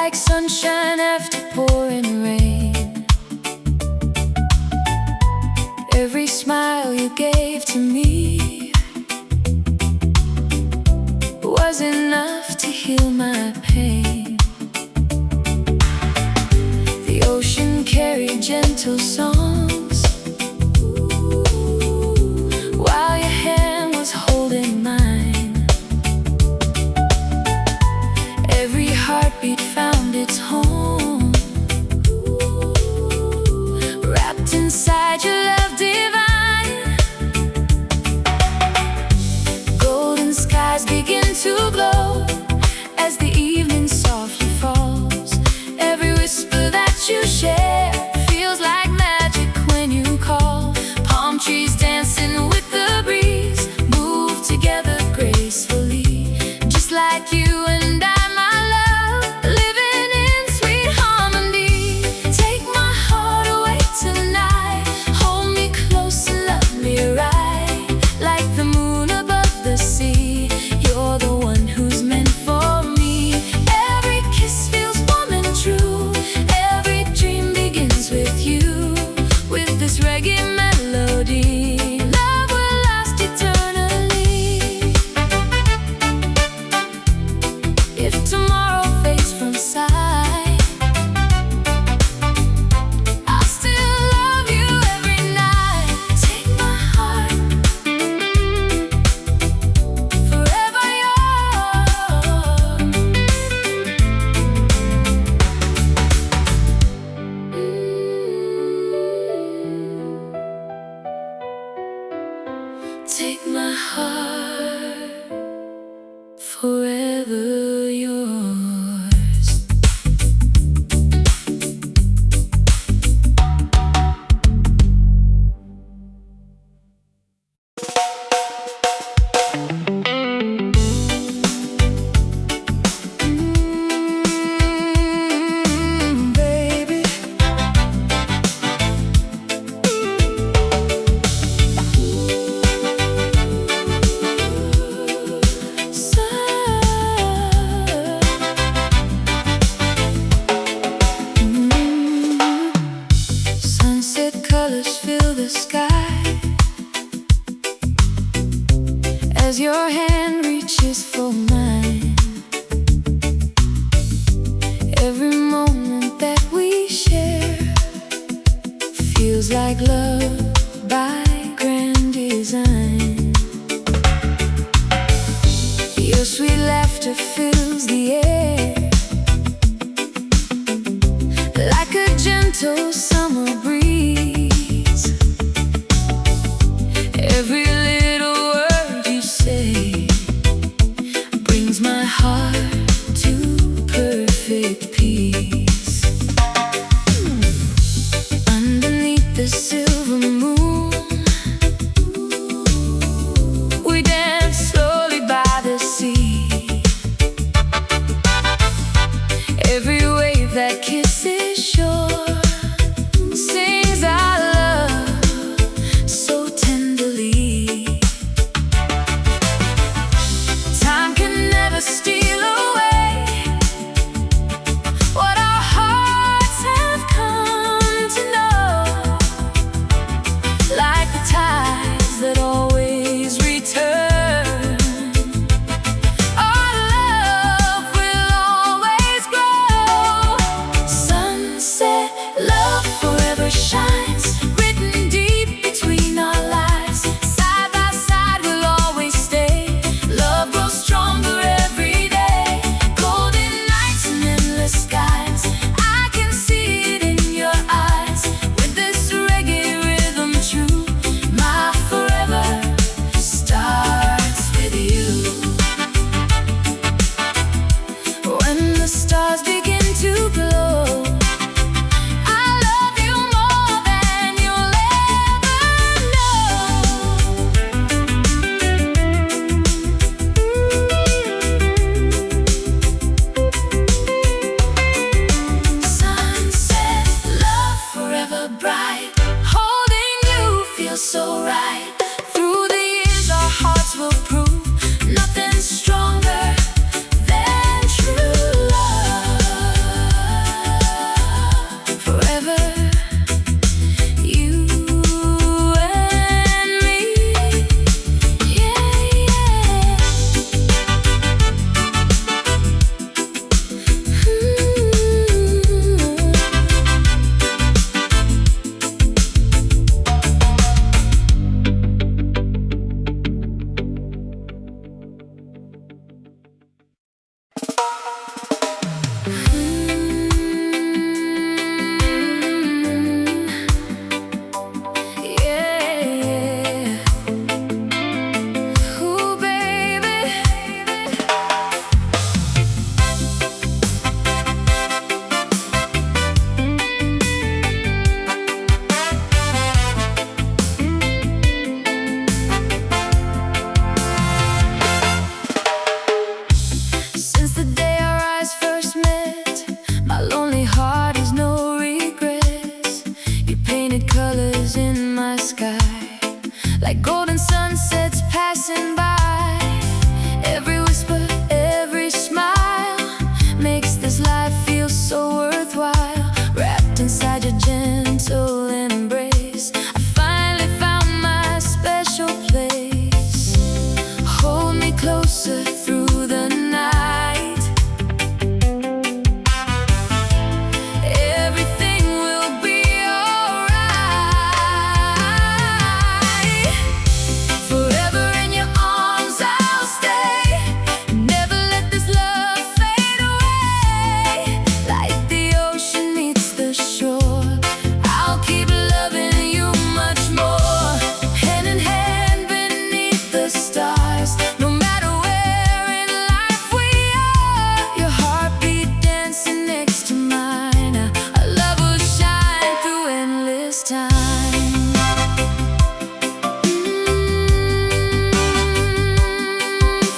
like sunshine after pouring rain. Every smile you gave to me was enough to heal my pain. The ocean carried gentle songs while your hand was holding mine. Every heartbeat found its home, wrapped inside your love divine. Golden skies begin to glow as the evening softly falls. Every whisper that you share feels like magic when you call. Palm trees dancing with the breeze move together gracefully, just like you and I, my love, living in sweet harmony. Take my heart away tonight, hold me close and love me right, like the moon above the sea. You're the one who's meant for me. Every kiss feels warm and true, every dream begins with you. With this reggae melody, love will last eternally. If tomorrow fades from sight, I'll still love you every night. Take my heart, forever yours. Take my heart, forever yours. Baby, sunset colors fill the sky as your hand reaches for mine. Every moment that we share feels like love by grand design. Your sweet laughter fills the air like a gentle summer breeze. Every little word you say brings my heart to perfect peace. Underneath the silver moon, we dance slowly by the sea. Every wave that kisses shore sings our love so tenderly. Time can never steal away so worthwhile, wrapped inside your gentle embrace. I finally found my special place. Hold me closer through the night. Everything will be alright. Forever in your arms I'll stay. Never let this love fade away. Like the ocean meets the shore, I'll keep loving you much more. Hand in hand beneath the stars, no matter where in life we are. Your heartbeat dancing next to mine, our love will shine through endless time.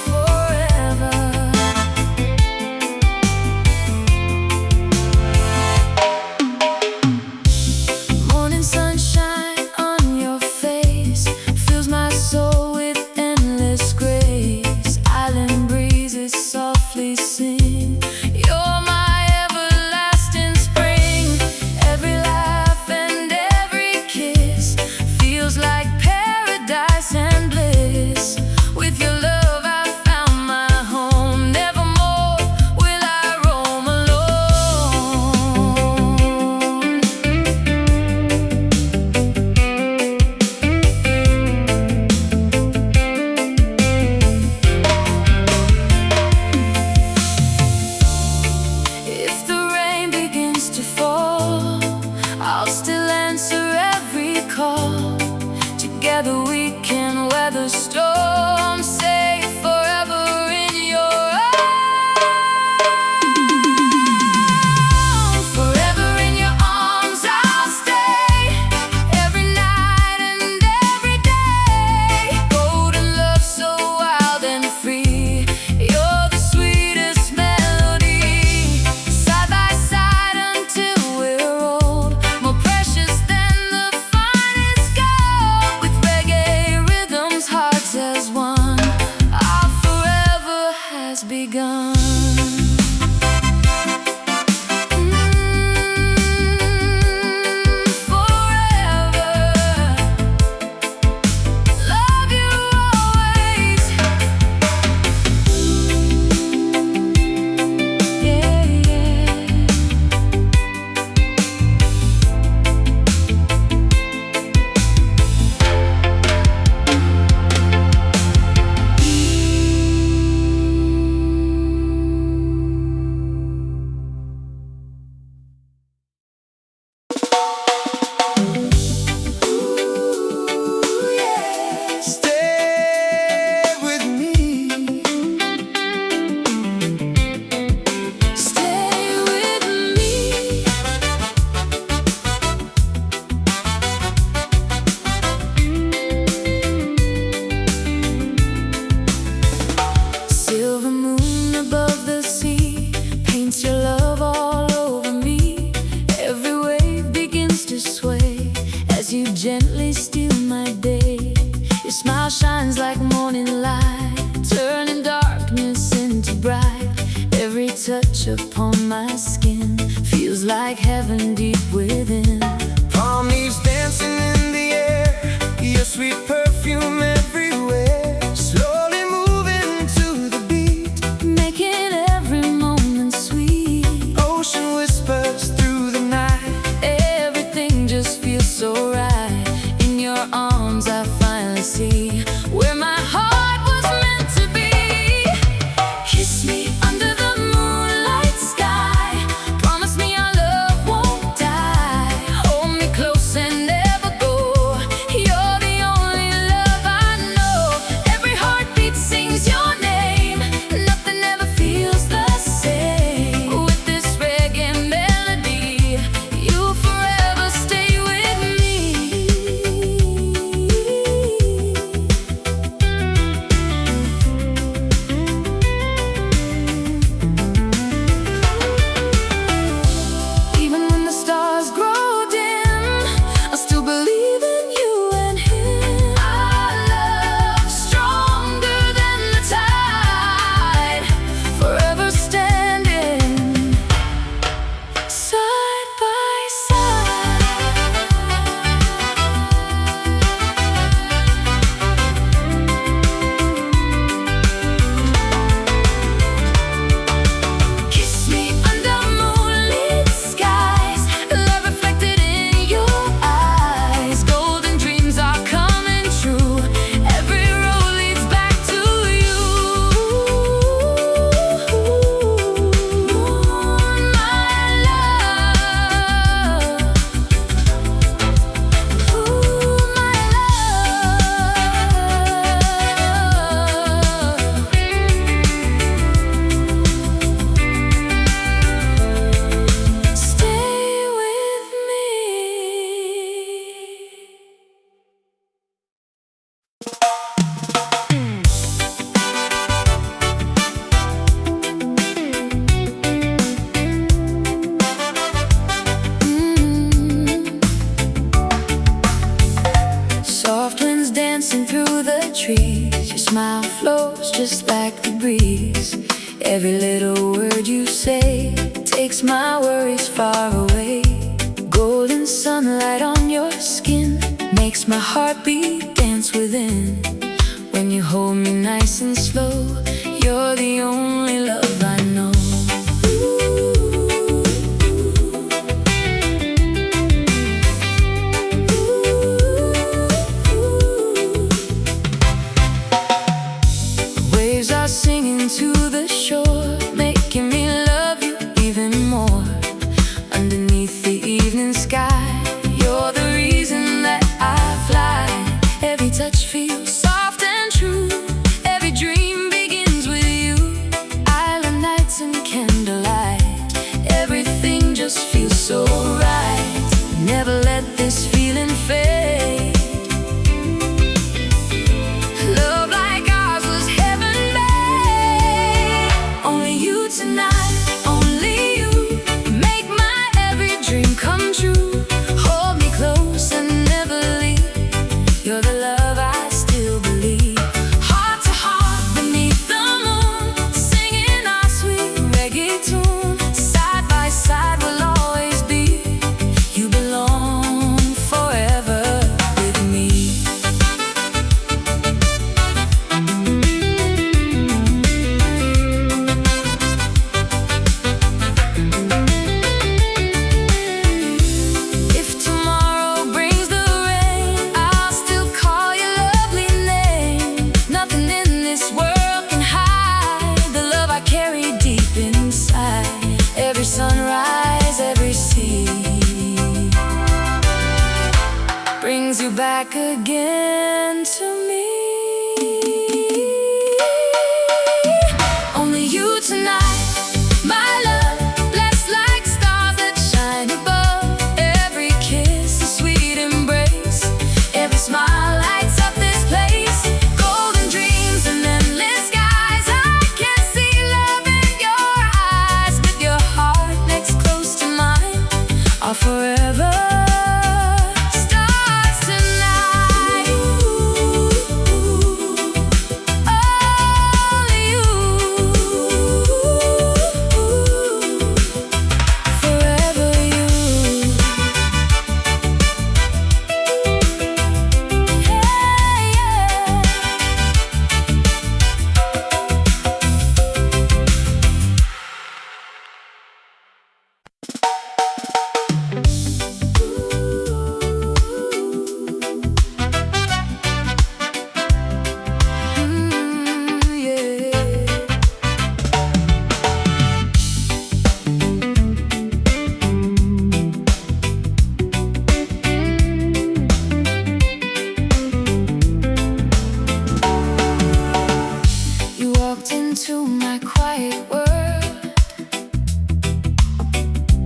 Forever. Morning sunshine on your face fills my soul with endless grace. Island breezes softly sing. You're my everlasting spring. Every laugh and every kiss feels like paradise and bliss. With your love I found my home. Nevermore will I roam alone. If the rain begins to fall, I'll still answer every call. Together we can weather storms, safe forever in your arms. Forever in your arms I'll stay. Every night and every day. Golden love so wild and free. You're the sweetest melody. Side by side until we're old. More precious than the finest gold. With reggae rhythms, hearts as one, our forever has begun. Forever. Love you always. Yeah, yeah. Ooh, yeah. Stay with me. Stay with me. Silver moon above the sea paints your love all over me. Every wave begins to sway as you gently steal my day. Your smile shines like morning light, turning darkness into bright. Every touch upon my skin feels like heaven deep within. Palm leaves dancing in the air, your sweet perfume everywhere. Slowly moving to the beat, Making every moment sweet. ocean whispers through the night. Everything just feels so right. In your arms I finally see where my heart was meant to be. Kiss me under the moonlight sky. Promise me our love won't die. just like the breeze. Every little word you say takes my worries far away. Golden sunlight on your skin makes my heartbeat dance within. When you hold me nice and slow, you're the only love I know. Waves are singing to the shore, making me love you even more. Underneath the evening sky, you're the reason that I fly. Every touch feels soft and true. Every dream begins with you. Island nights and candlelight, everything just feels so right. Never let this feeling fade. Love like ours was heaven made. Only you tonight, only you, make my every dream come true. Hold me close and never leave. You're the love I still believe. Heart to heart beneath the moon, singing our sweet reggae tune. Side by side we'll always be. You belong forever with me. If tomorrow brings the rain, I'll still call your lovely name. Nothing in this world can hide the love I carry deep inside. Every sunrise, every sea brings you back again to me. Only you tonight, my love, blessed like stars that shine above. Every kiss, a sweet embrace, every smile lights up this place. Golden dreams and endless skies, I can see love in your eyes. With your heart next close to mine, our forever starts tonight. Only you, forever you. Yeah, yeah. You walked into my quiet world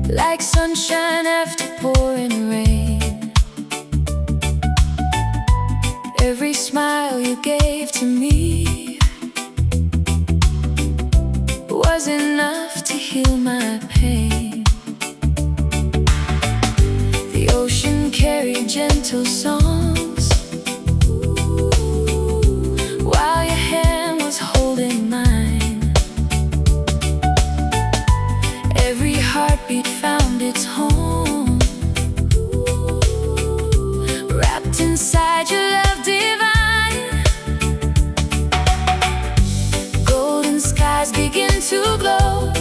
like sunshine after pouring rain. Every smile you gave to me was enough to heal my pain. The ocean carried gentle songs while your hand was holding mine. Every heartbeat found its home, wrapped inside your love divine. Golden skies begin to glow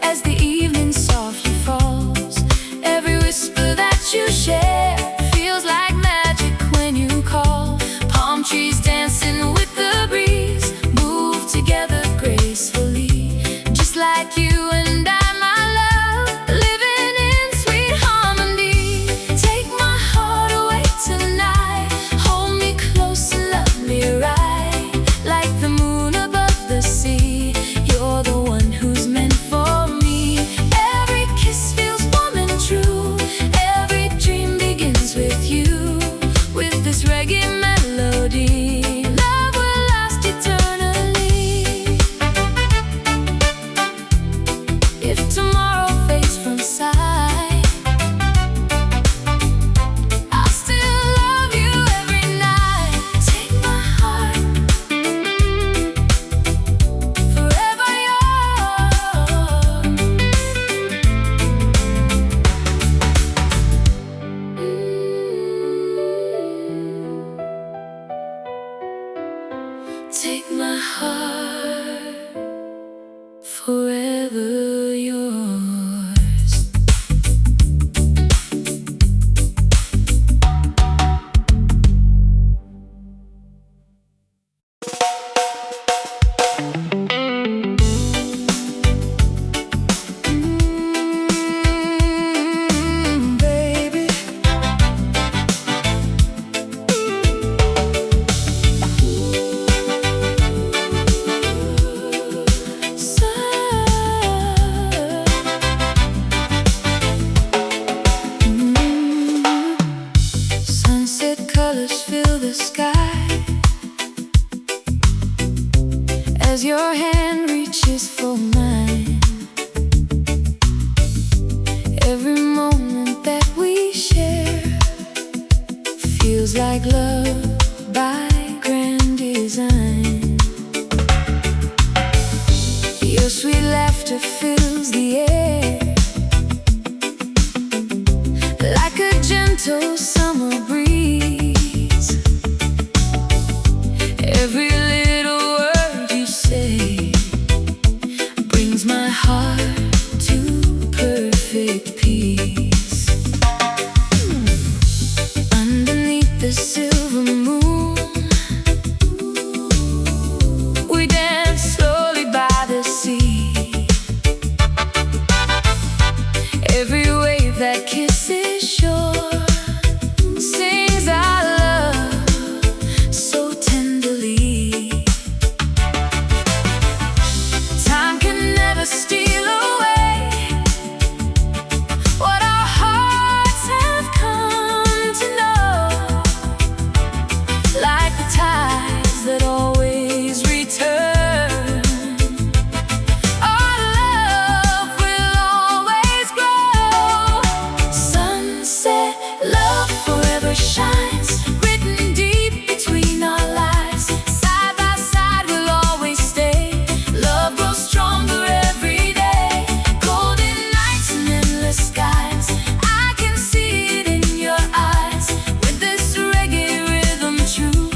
as the evening softly falls. Every whisper that you share feels like magic when you call. Palm trees dancing with the breeze, move together gracefully, just like you and I, my love, living in sweet harmony. Take my heart away tonight, hold me close and love me right, like the moon above the sea. You're the one who's meant Every moment that we share feels like love by grand design. Your sweet laughter fills the air like a gentle summer breeze. Every little word you say brings my heart to perfect peace. Underneath the silver moon, we dance slowly by the sea. Every wave that kisses shore sings our love so tenderly. Time can never steal away what our hearts have come to know, like the tides that always return. Our love will always grow. Sunset love forever shines, written deep between our lives. Side by side we'll always stay. Love grows stronger every day. Golden nights and endless skies, I can see it in your eyes. With this reggae rhythm true,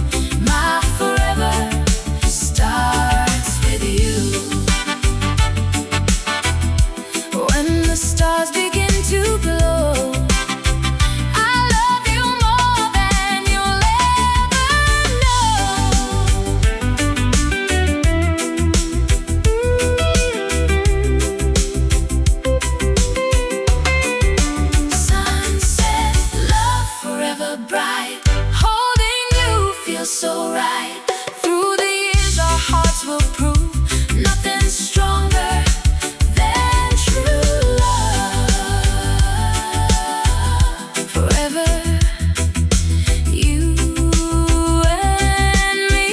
my forever starts with you. When the stars begin to glow, I love you more than you'll ever know. Sunset love forever bright, holding you feels so right. Through the years our hearts will prove nothing's stronger than true love. Forever, you and me.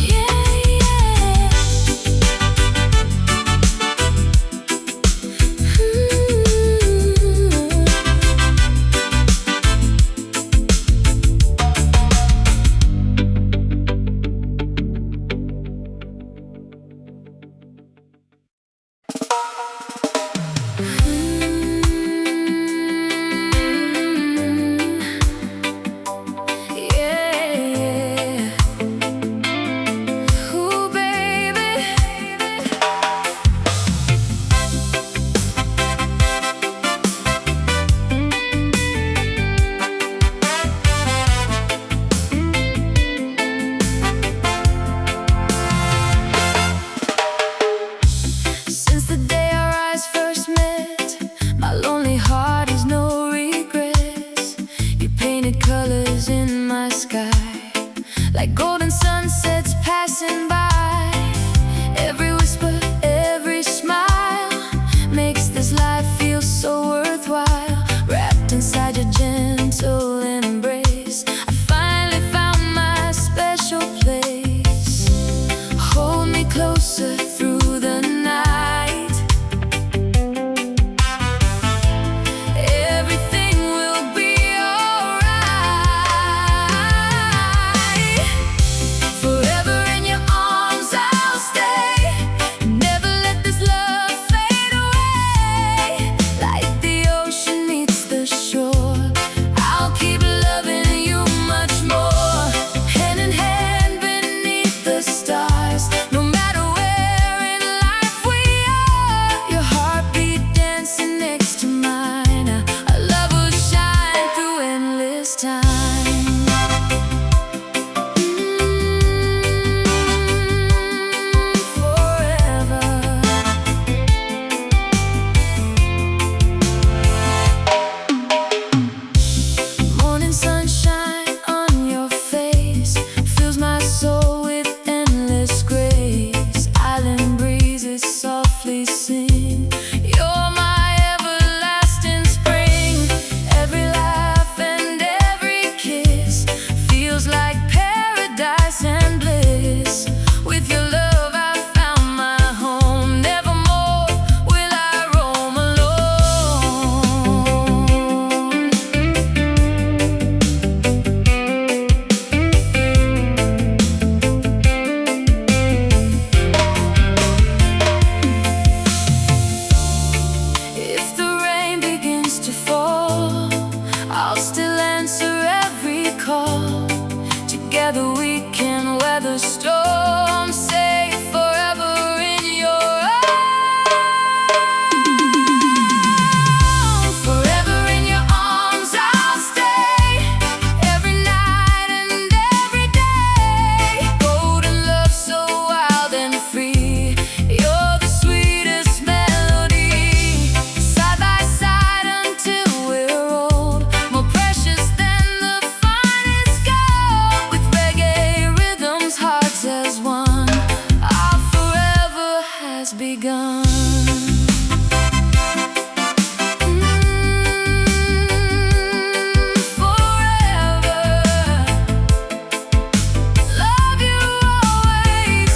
Yeah, yeah. Yeah. Ooh, baby. Since the day our eyes first met, my lonely heart has no regrets. You painted colors in my sky, like golden sunsets passing by. Every whisper, every smile makes this life feel so worthwhile. Wrapped inside your gentle embrace, I finally found my special place. Hold me closer through the night. Everything will be alright. Forever in your arms I'll stay. Never let this love fade away. Like the ocean meets the shore, I'll keep together we can weather storms, safe forever in your arms. Forever in your arms I'll stay, every night and every day. Golden love so wild and free, you're the sweetest melody. Side by side until we're old, more precious than the finest gold. With reggae rhythms, hearts as one, our forever has begun. Forever, love you always.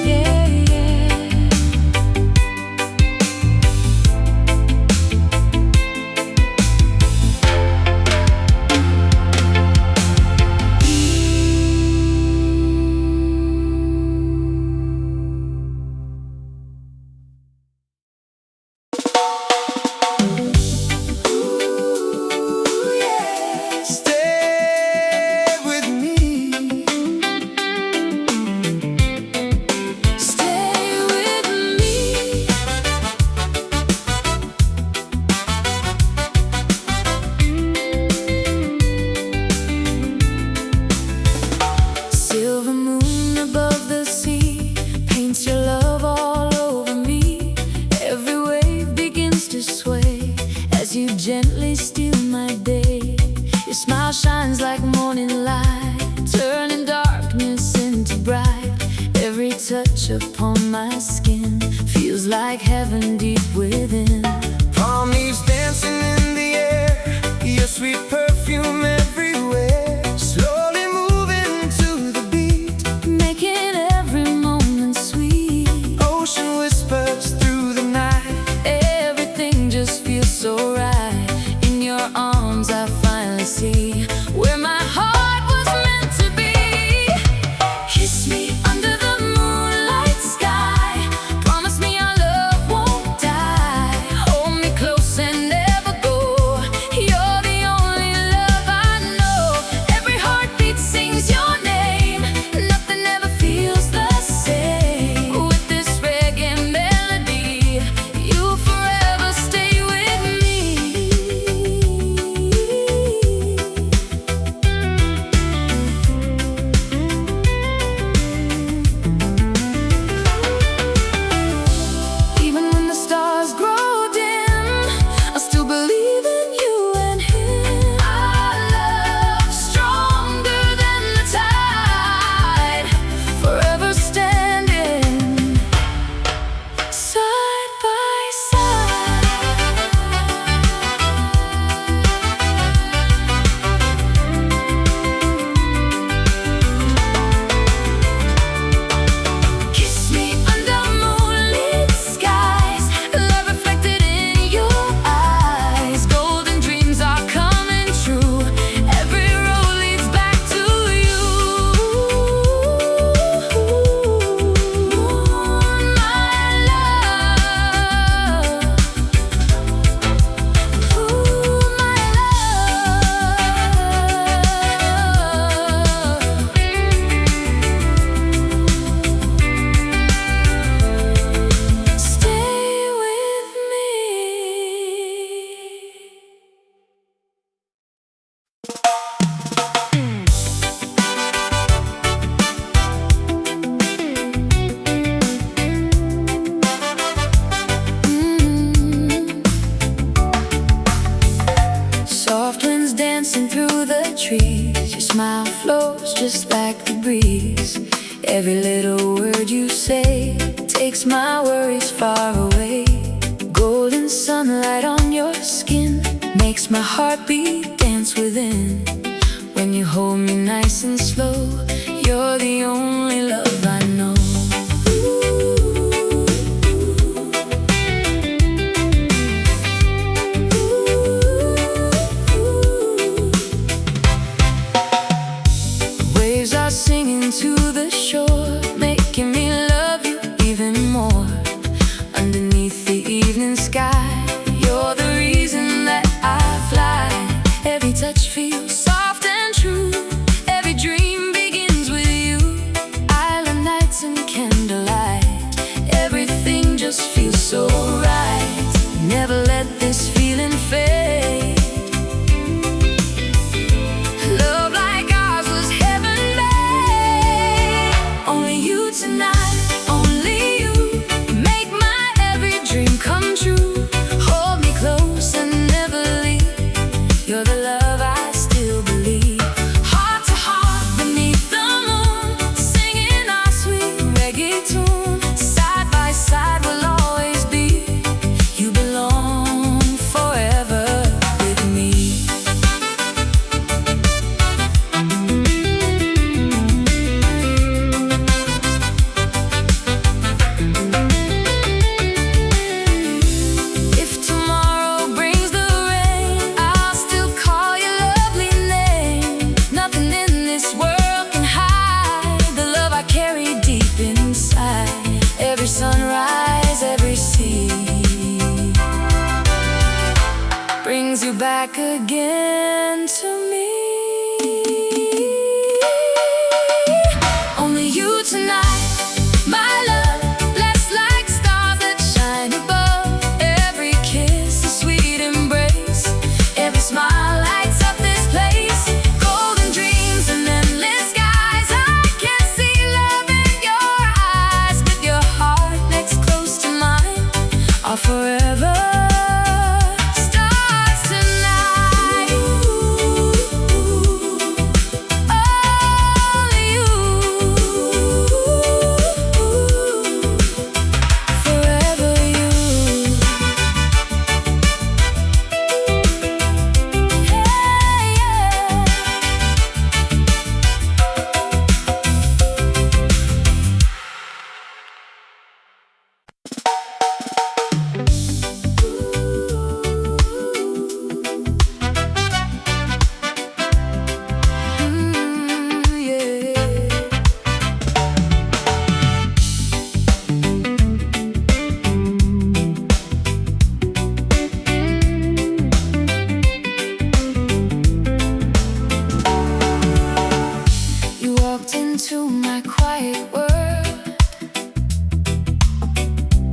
Yeah, yeah. Ooh, yeah. Stay with me. Stay with me. Silver moon above the sea paints your love all over me. Every wave begins to sway as you gently steal my day. Your smile shines like morning light, turning darkness into bright. Every touch upon my skin feels like heaven deep within. Palm leaves dancing in the air, your sweet perfume everywhere. Slowly moving to the beat, Making every moment sweet. ocean whispers through the night. Everything just feels so right. In your arms I finally see where my heart was meant to be. Kiss me under the moonlight sky, promise me our love won't die. Hold me close and never go, you're the only love I know. Every heartbeat sings your name, nothing ever feels the same. With this reggae melody, you forever stay with me. Even when the stars grow dim, I still believe in you and him. Our love stronger than the tide, forever standing side by side. Kiss me under moonlit skies, love reflected in your eyes. Golden dreams are coming true, every road leads back to you. Moon, my love. Ooh, my love. Stay with me. Soft winds dancing through the trees, your smile flows just like the breeze. Every little word you say takes my worries far away. Golden sunlight on your skin makes my heartbeat dance within. When you hold me nice and slow, you're the only love I know. Waves are singing to the shore, making me love you even more. Underneath the evening sky, you're the reason that I fly. Every touch back again to me. Only you tonight, my love, blessed like stars that shine above. Every kiss, a sweet embrace, every smile lights up this place. Golden dreams and endless skies, I can see love in your eyes. With your heart next close to mine, our forever starts tonight. Only you, forever you. You walked into my quiet world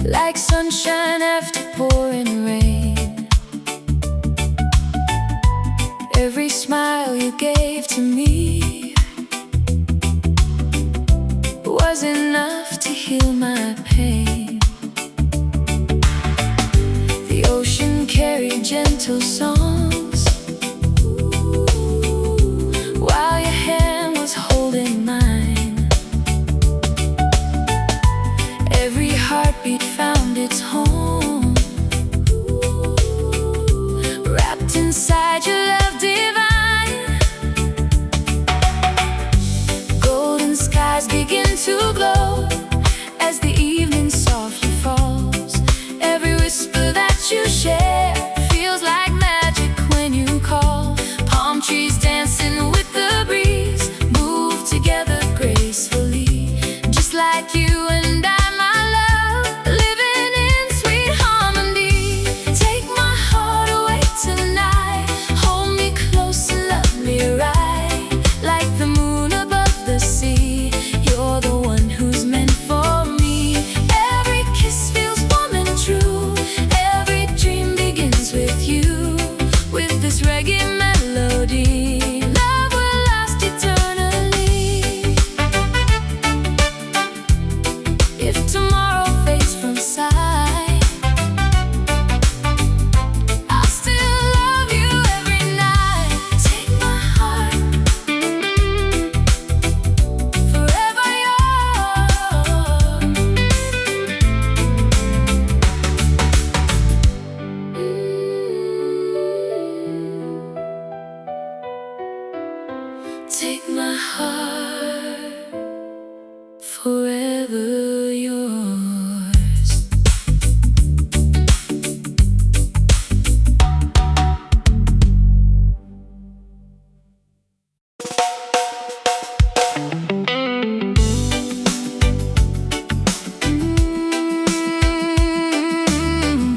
like sunshine after pouring rain. Every smile you gave to me was enough to heal my pain. The ocean carried gentle songs while your hand was holding mine. Every heartbeat found its home, wrapped inside your love divine. Golden skies begin to glow as the evening softly falls. Every whisper that you share feels like magic when you call. Palm trees dancing with the breeze, move together gracefully, just like you and I, my love, living in sweet harmony. Take my heart away tonight, hold me close and love me right, like the moon above the sea. You're the one who's meant for me. Every kiss feels warm and true, every dream begins with you. With this reggae melody, love will last eternally. If tomorrow fades from sight, I'll still love you every night. Take my heart, forever yours. Take my heart, forever yours.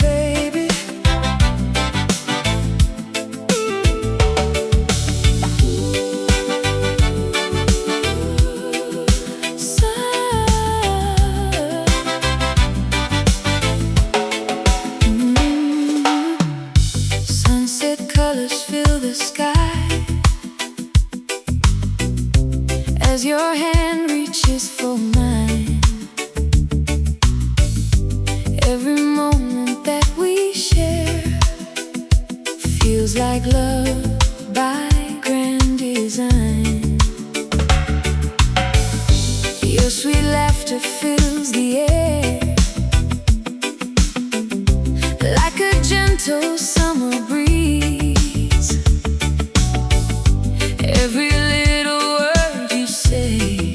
Baby, sunset colors fill the sky as your hand reaches for mine. Every moment that we share feels like love by grand design. Your sweet laughter fills the air like a gentle summer breeze. Every little word you say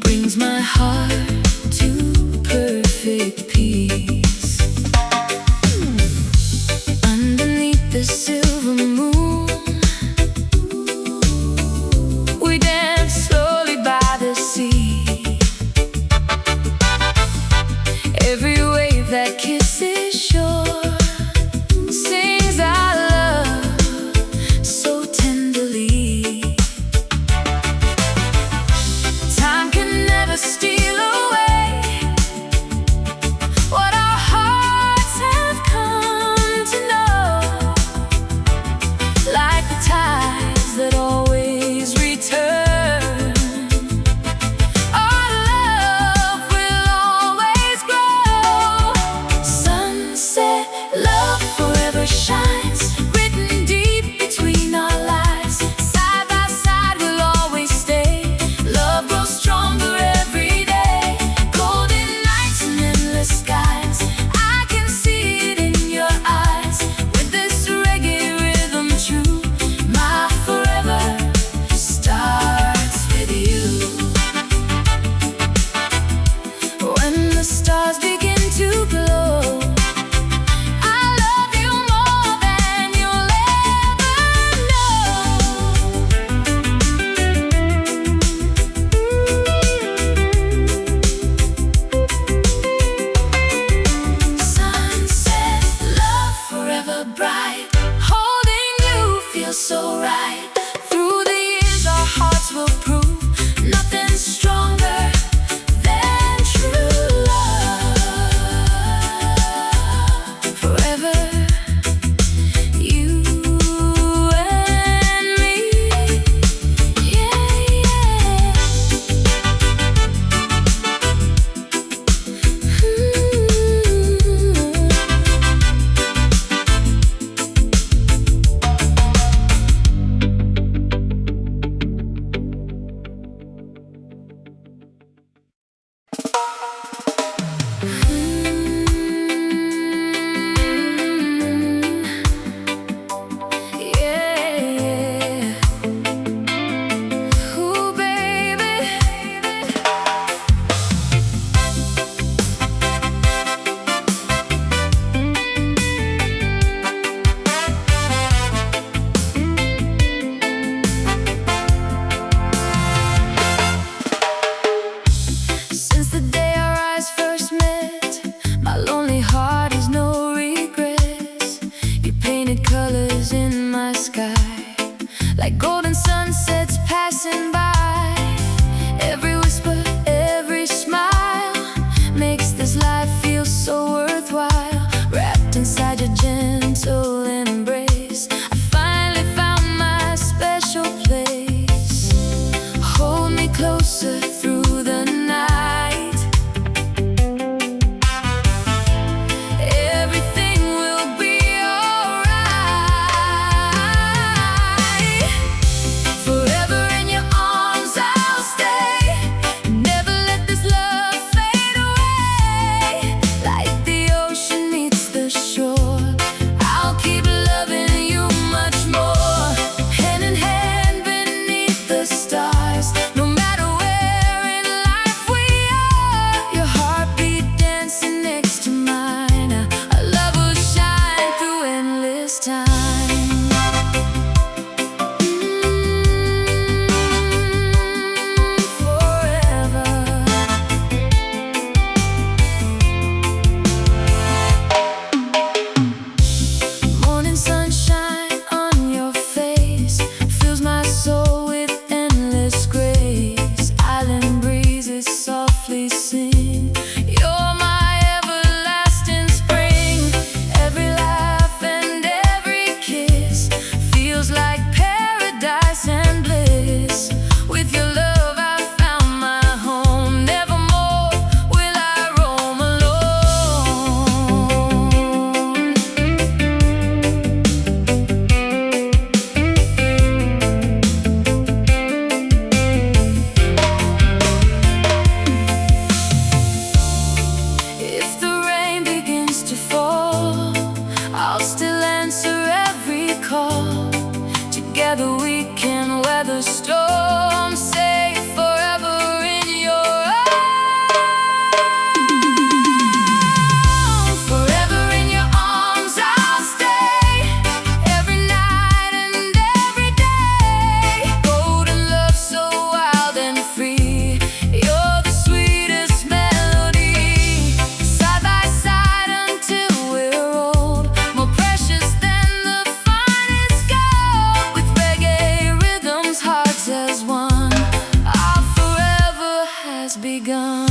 brings my heart to perfect peace. Underneath the silver moon, we dance slowly by the sea. Every wave that kisses shore sings our love makes this life feel so worthwhile. Wrapped inside your gentle embrace, I finally found my special place. Hold me closer through the night. Everything will be alright. Forever in your arms I'll stay. Never let this love fade away. Like the ocean meets the shore, I'll keep loving you much more. Hand in hand beneath the stars, no matter where in life we are. Your heartbeat dancing next to mine, our love will shine through endless time. Forever. Morning sunshine on your face fills my soul with endless grace. Island breezes softly sing, you're my everlasting spring. Every laugh and every kiss feels like paradise and bliss. With your love I found my home, nevermore will I roam alone. If the rain begins to fall, I'll still answer every call. Together we can weather storms, safe forever in your arms. Forever in your arms I'll stay, every night and every day. Golden love so wild and free, you're the sweetest melody. Side by side until we're old, more precious than the finest gold. With reggae rhythms, hearts as one, our forever has begun.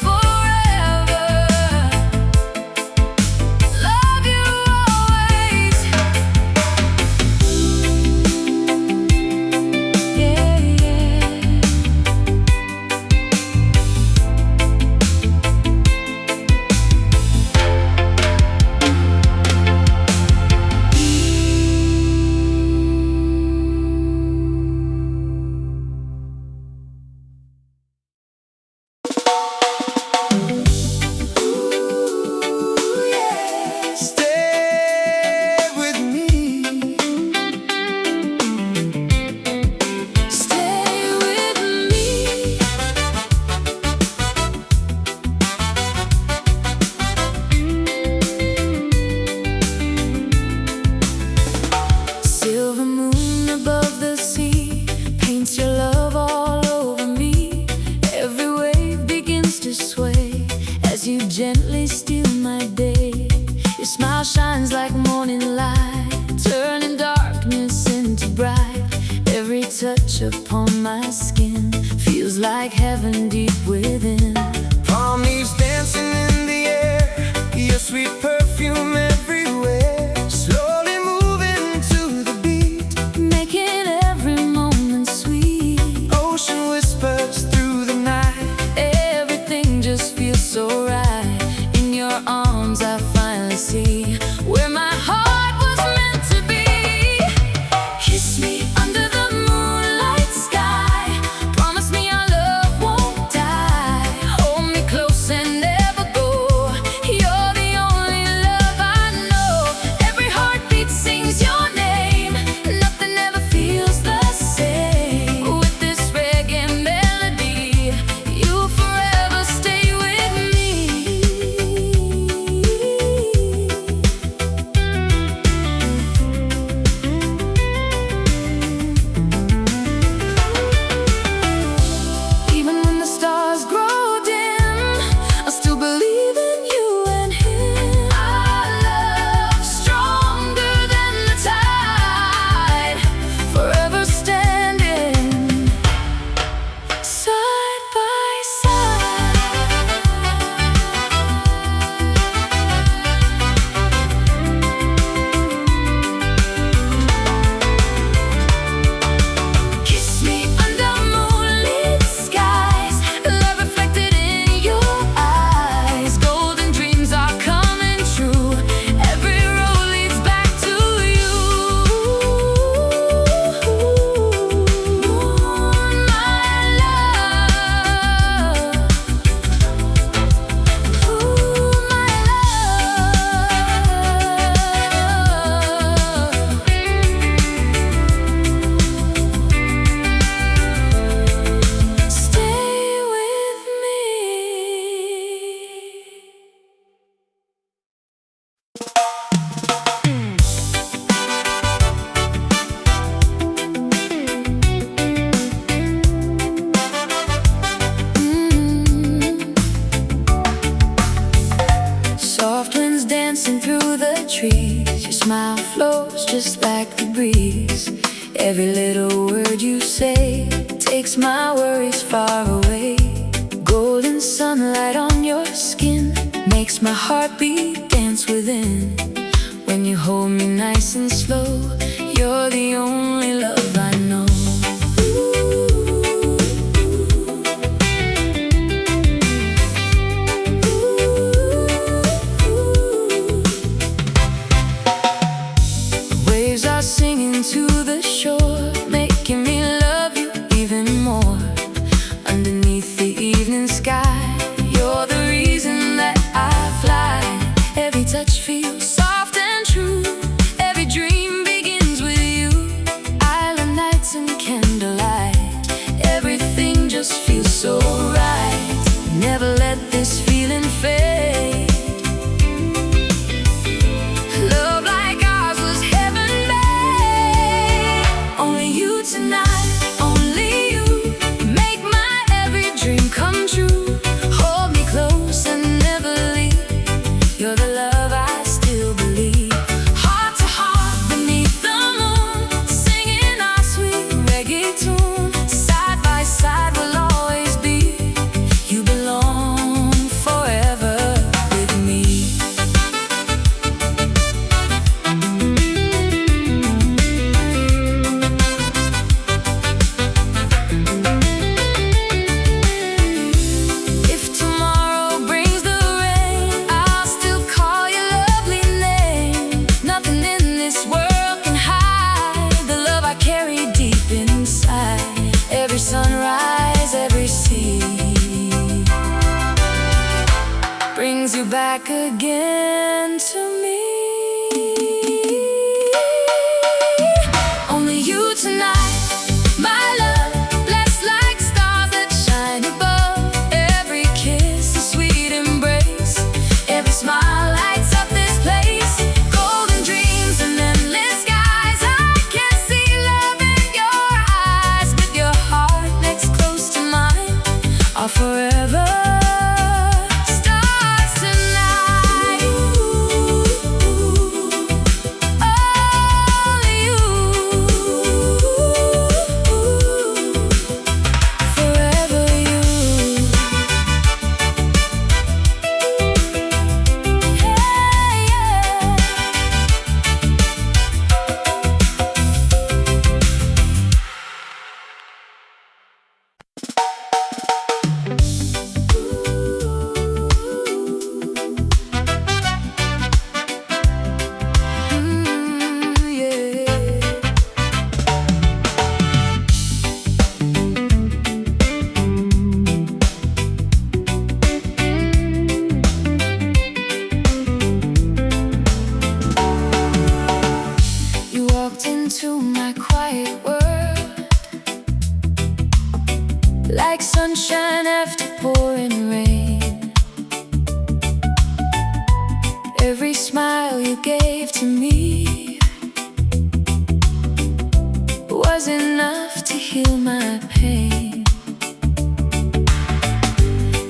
Forever, love you always. Yeah, yeah. Ooh, yeah. Stay with me. Stay with me. Silver moon above the sea paints your love all over me. Every wave begins to sway as you gently steal my day. Your smile shines like morning light, turning darkness into bright. Every touch upon my skin feels like heaven deep within. Palm leaves dancing in the air, your sweet perfume everywhere. Slowly moving to the beat, Making every moment sweet. ocean whispers through the night. Everything just feels so right. In your arms I finally see where my heart was meant to be. Kiss me under the moonlight sky. Promise me our love won't die. Hold me close and never go. You're the only love I Every little word you say takes my worries far away. Golden sunlight on your skin makes my heartbeat dance within. When you hold me nice and slow, you're the only love I know. Waves are singing to the shore, making me love you even more. Underneath the evening sky, you're the reason that I fly. Every touch feels soft and true. Every dream begins with you. Island nights and candlelight, everything just feels so right. Never let this feeling fade. Love like ours was heaven made. Only you tonight, only you, make my every dream come true. Hold me close and never leave. You're the love I still believe. Heart to heart beneath the moon, singing our sweet reggae tune. Side by side we'll always be. You belong forever with me. If tomorrow brings the rain, I'll still call your lovely name. Nothing in this world can hide the love I carry deep inside. Every sunrise, every sea brings you back again to me. Only you tonight, my love, blessed like stars that shine above. Every kiss, a sweet embrace, every smile lights up this place. Golden dreams and endless skies, I can see love in your eyes. With your heart next close to mine, our forever starts tonight. Only you, forever you. Yeah, yeah. You walked into my quiet world like sunshine after pouring rain. Every smile you gave to me was enough to heal my pain.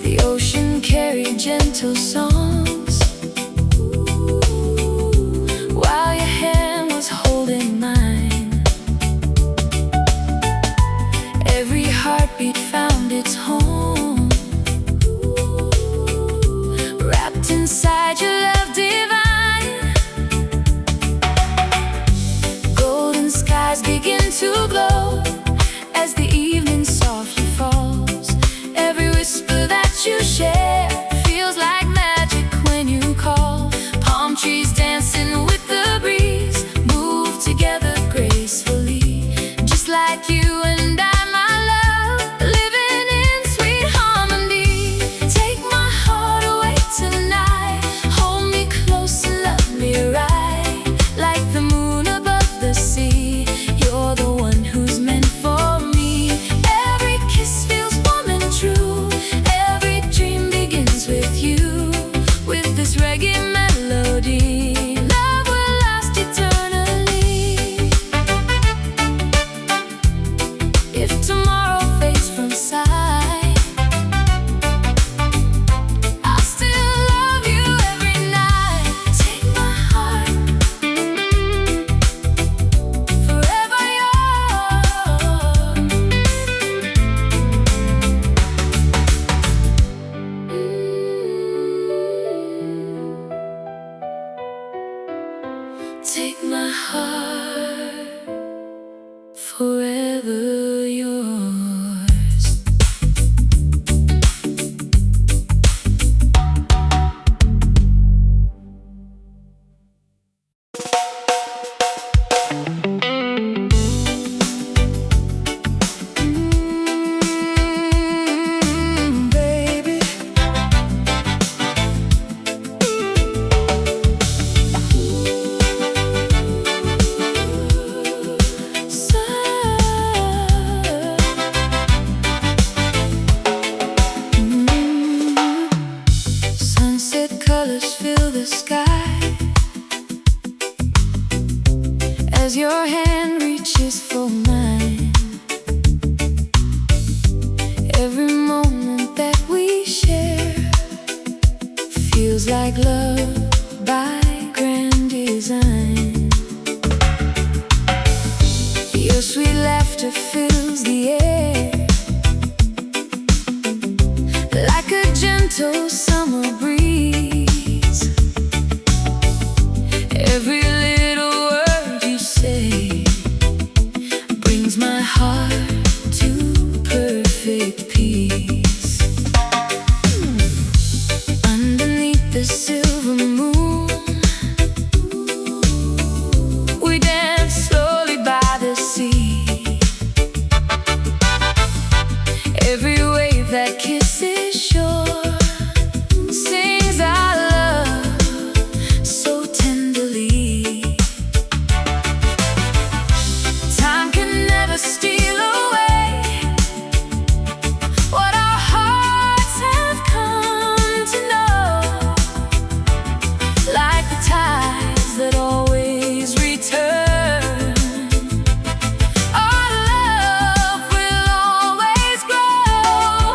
The ocean carried gentle songs while your hand was holding mine. Every heartbeat found its home, wrapped inside your love divine. Golden skies begin to glow as the evening softly falls. Every whisper that you share feels like magic when you call. Palm trees dancing with the breeze move together gracefully, just like you and I, my love, living in like love by grand design. Your sweet laughter fills the air like a gentle summer breeze. Every little word you say brings my heart to perfect peace. Underneath the silver moon, we dance slowly by the sea. Every wave that kisses shore sings our love so tenderly. Time can never steal away what our hearts have come to know, like the tides that always return. Our love will always grow.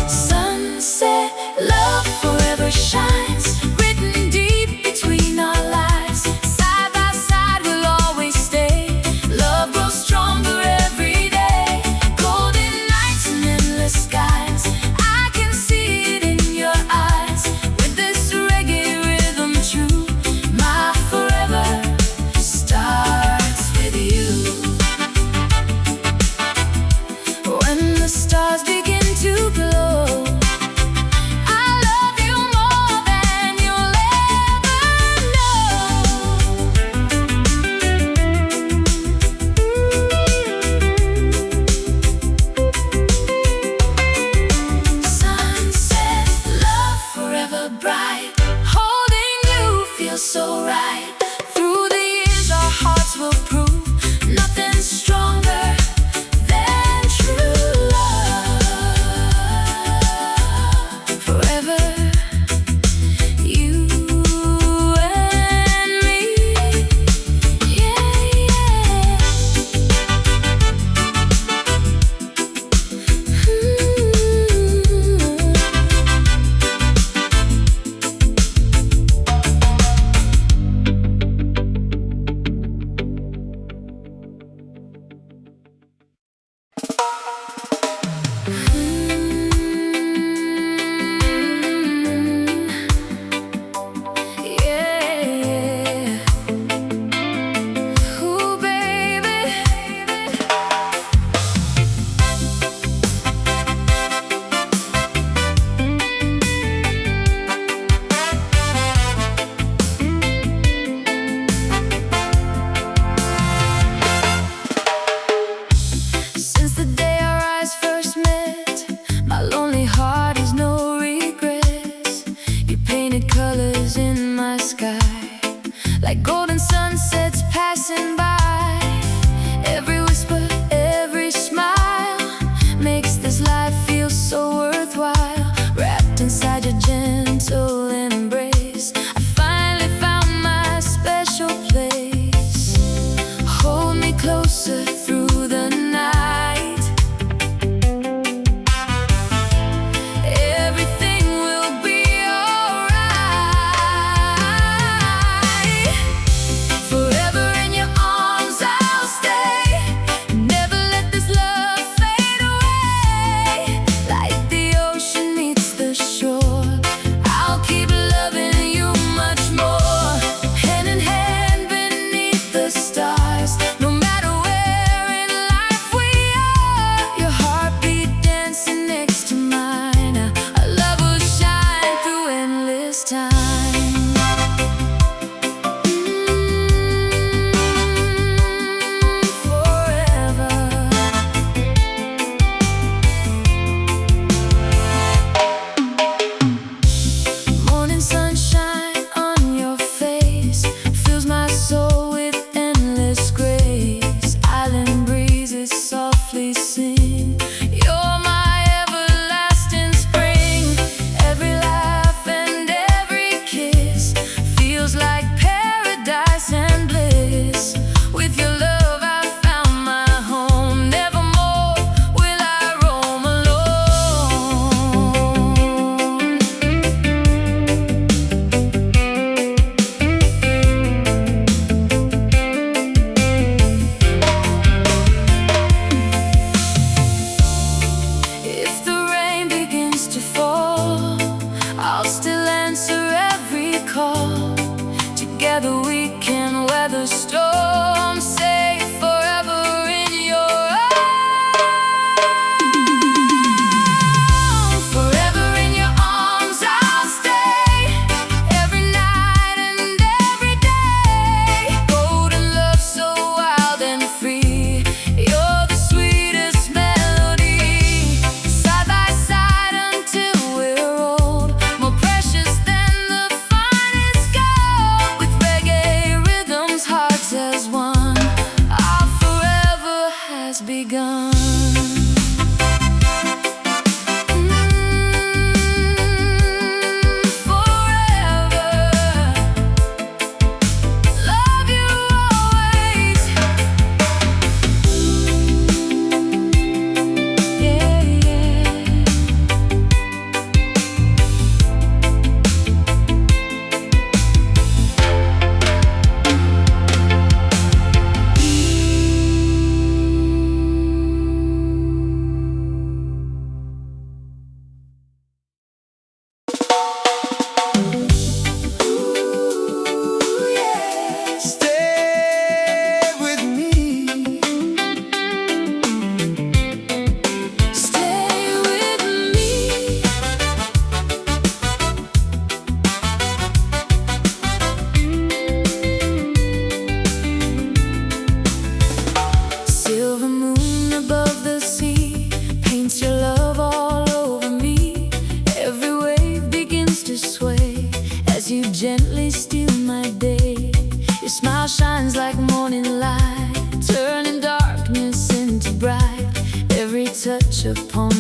Sunset love forever shines, written deep between our lives. Side by side we'll always stay. Love grows stronger every day. Golden nights and endless skies, I can see it in your eyes. With this reggae rhythm true, my forever starts with you. When the stars begin to glow, I love you more than you'll ever know. Sunset, love forever bright. Holding you feels so right. Through the years our hearts will prove nothing's stronger than true love. Forever, you and me. Yeah, yeah. Yeah. Ooh, baby. Since the day our eyes first met, my lonely heart has no regrets. You painted colors in my sky, like golden sunsets passing by. Every whisper, every smile makes this life feel so worthwhile. Wrapped inside your gentle embrace, I finally found my special place. Hold me closer through the night. Everything will be alright. Forever in your arms I'll stay. Never let this love fade away. Like the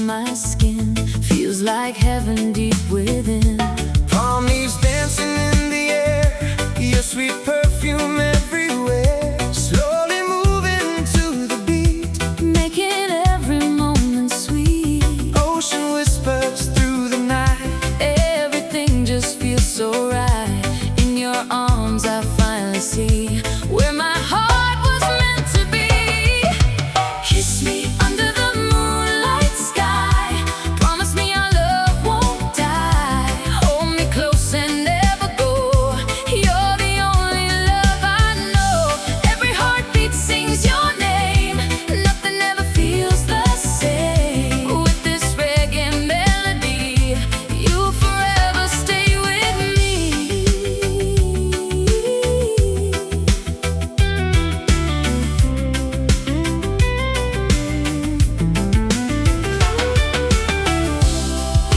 my skin. Feels like heaven deep within. Palm leaves dancing in the air, your sweet perfume everywhere. Slowly moving to the beat, making every moment sweet. ocean whispers through the night. Everything just feels so right. In your arms I finally see where my heart was meant to be. Kiss me under the moonlight sky. Promise me our love won't die. Hold me close and never go. You're the only love I know. Every heartbeat sings your name. Nothing ever feels the same. With this reggae melody, you'll forever stay with me.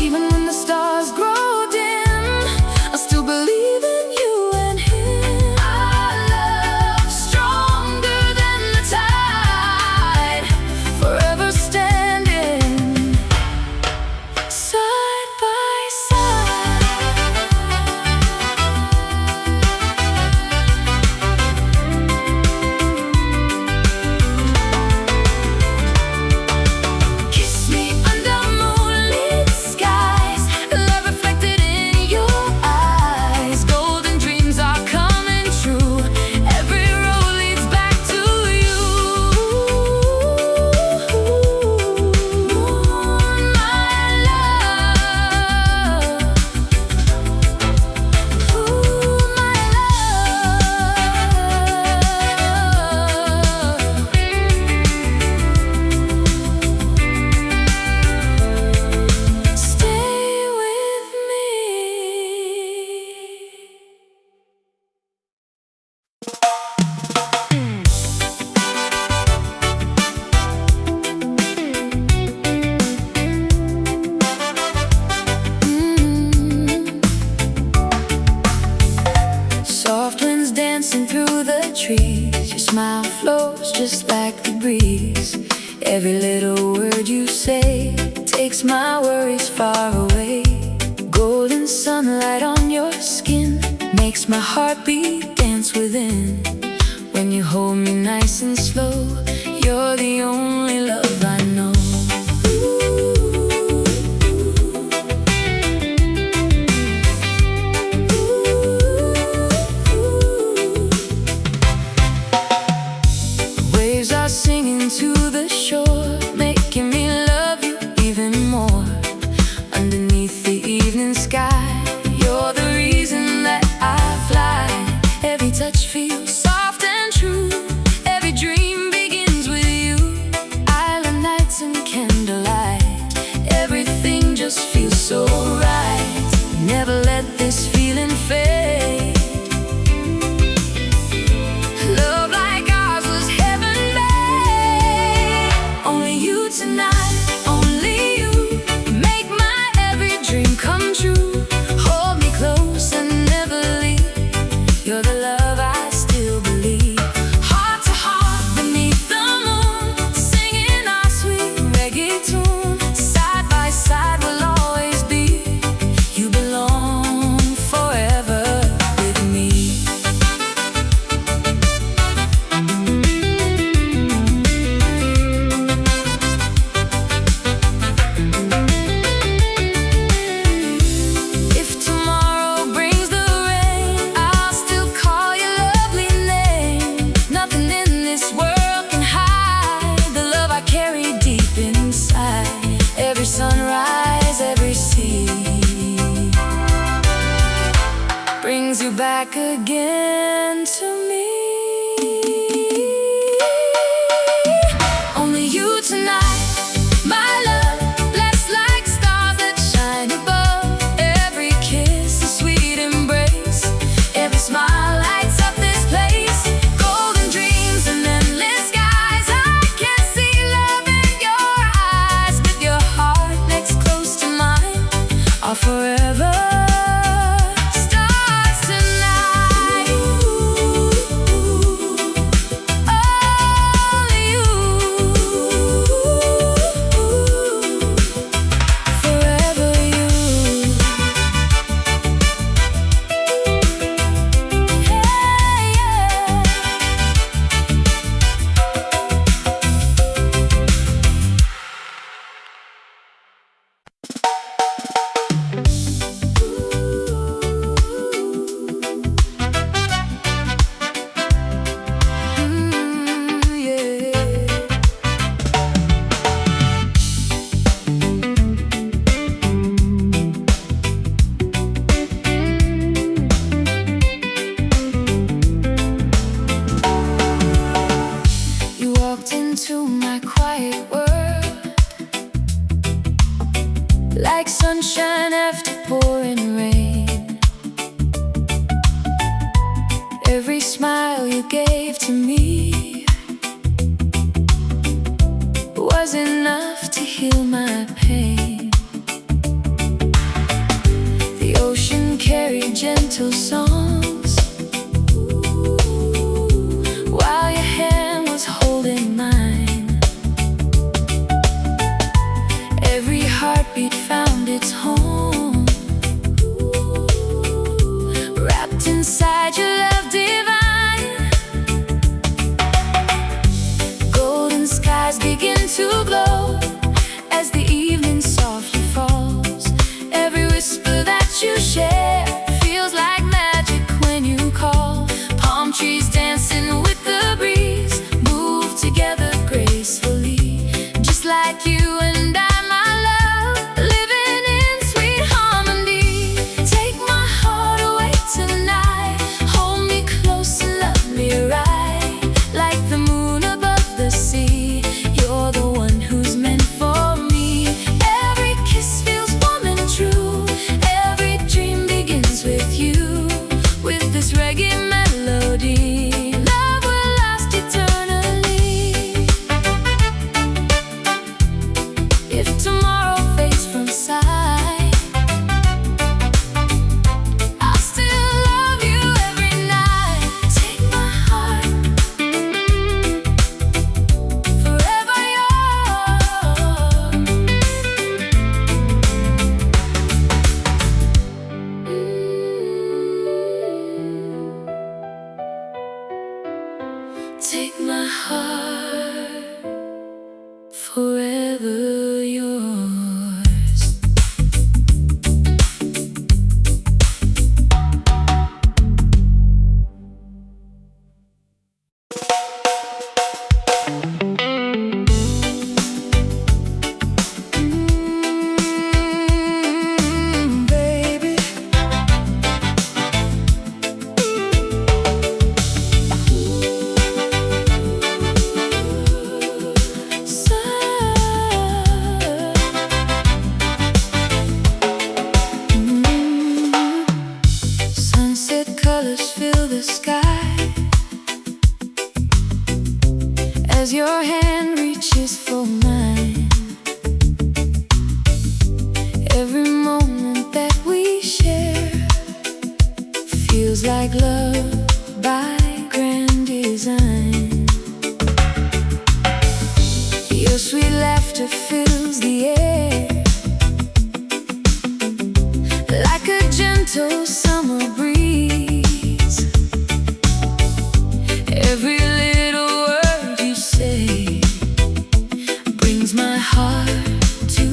Even when the stars grow dim, I still believe in you and him. Our love stronger than the tide, forever standing side by side. Kiss me under moonlit skies, love reflected in your eyes. Golden dreams are coming true. Every road leads back to you. Moon, my love. Ooh, my love. Stay with me. Soft winds dancing through the trees. Your smile flows just like the breeze. Every little word you say takes my worries far away. Golden sunlight on your skin makes my heartbeat dance within. When you hold me nice and slow, you're the only love I know. Waves are singing to the shore, making me love you even more. Underneath the evening sky, you're the reason that I fly. Every touch feels soft and true. Every dream begins with you. Island nights and candlelight, everything just feels so right. Never let this feeling fade. Love like ours was heaven made. Only you tonight, only you, make my every dream come true. Hold me close and never leave. You're the love I still believe. Heart to heart beneath the moon, singing our sweet reggae tune. Side by side we'll always be. You belong forever with me. If tomorrow brings the rain, I'll still call your lovely name. Nothing in this world can hide the love I carry deep inside. Every sunrise, every sea brings you back again to me. Only you tonight, my love, blessed like stars that shine above. Every kiss, a sweet embrace, every smile lights up this place. Golden dreams and endless skies, I can see love in your eyes. With your heart next close to mine, our forever starts tonight. Ooh. like sunshine after pouring rain. Every smile you gave to me was enough to heal my pain. The ocean carried gentle songs while your hand was holding mine. Every heartbeat found its home, wrapped inside your love divine. Golden skies begin to glow as the evening softly falls. Every whisper that you share feels like magic when you call. Palm trees dancing with the breeze move together gracefully, just like you and I, my love, living in sweet harmony. Take my heart away tonight, hold me close and love me right, like the moon above the sea. You're the one who's meant for me. Every kiss feels warm and true, every dream begins with you. With this reggae melody, love will last eternally. If tomorrow fades from sight, I'll still love you every night. Take my heart, forever yours. Take my heart, forever yours. Baby, sunset colors fill the sky as your hand reaches for mine. Every moment that we share feels like love by grand design. Your sweet laughter fills the air like a gentle summer breeze. Every little word you say brings my heart to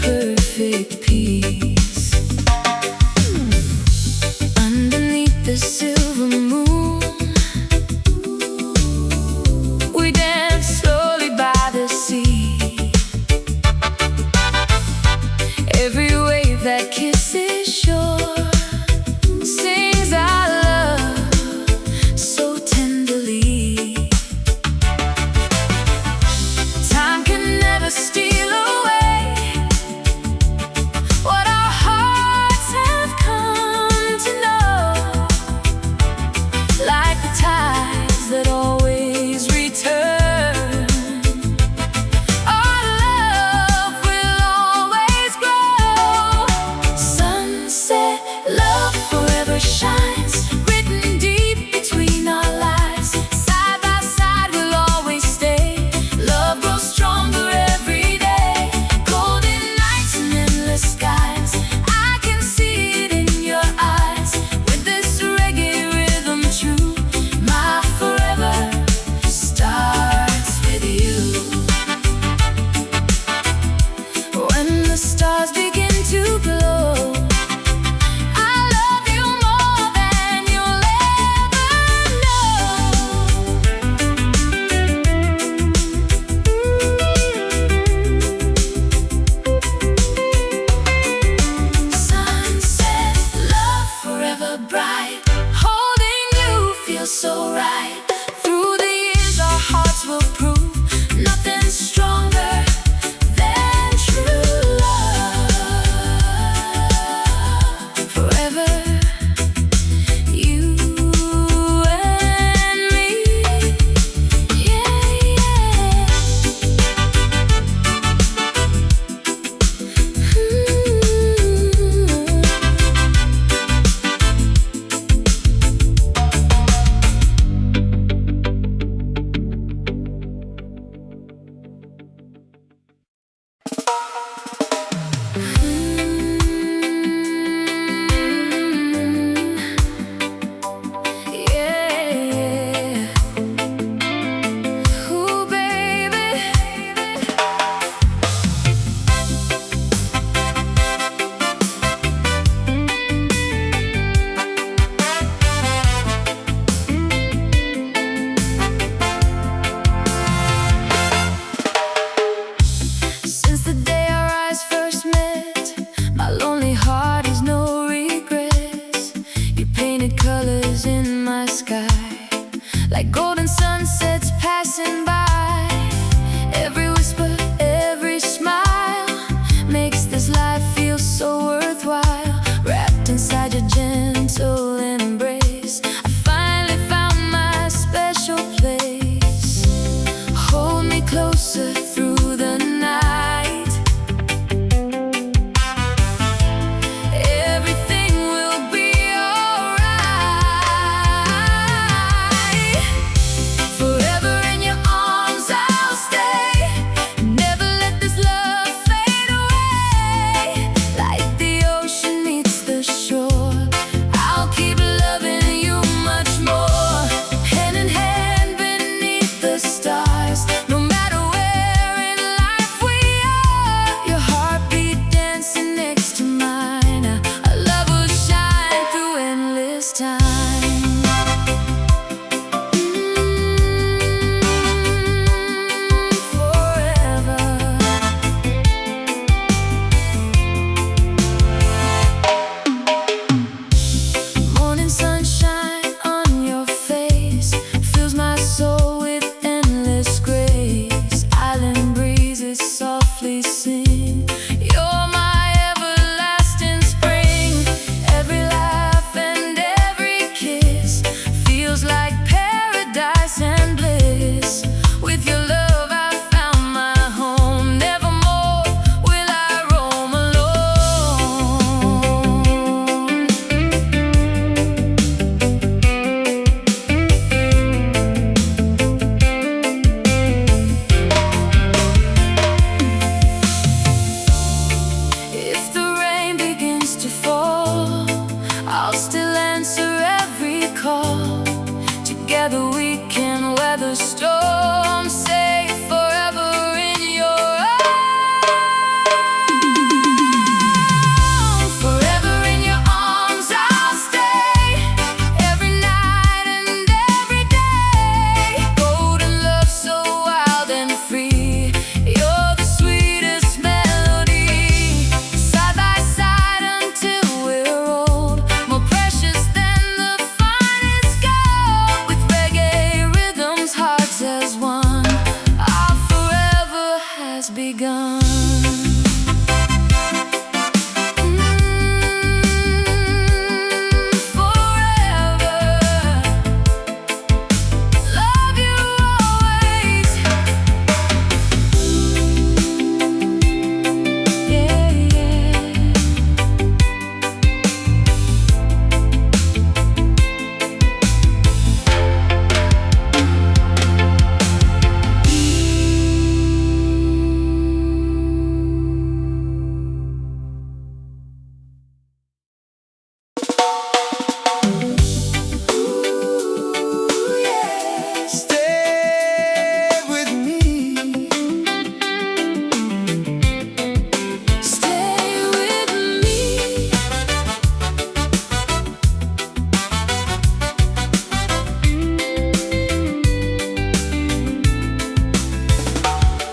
perfect peace. Underneath the silver moon, we dance slowly by the sea. Every wave that kisses shore sings our love so tenderly. Time can never steal away this life feels so worthwhile, wrapped inside your gentle embrace. I finally found my special place. Hold me closer through the night. Everything will be alright. Forever in your arms I'll stay. Never let this love fade away. Like the ocean meets the shore, I'll keep loving you much more. Hand in hand beneath the stars, no matter where in life we are. Your heartbeat dancing next to mine, our love will shine through endless time. Forever. Morning sunshine on your face fills my soul with endless grace. Island breezes softly sing. You're my everlasting spring. Every laugh and every kiss feels like paradise and bliss. With your love I found my home. Nevermore will I roam alone. If the rain begins to fall, I'll still answer every call. Together we can weather storms, safe forever in your arms. Forever in your arms I'll stay. Every night and every day. Golden love so wild and free. You're the sweetest melody. Side by side until we're old, more precious than the finest gold. With reggae rhythms, hearts as one, our forever has begun. Forever. Love you always. Yeah, yeah. Ooh, yeah. Stay with me. Stay with me.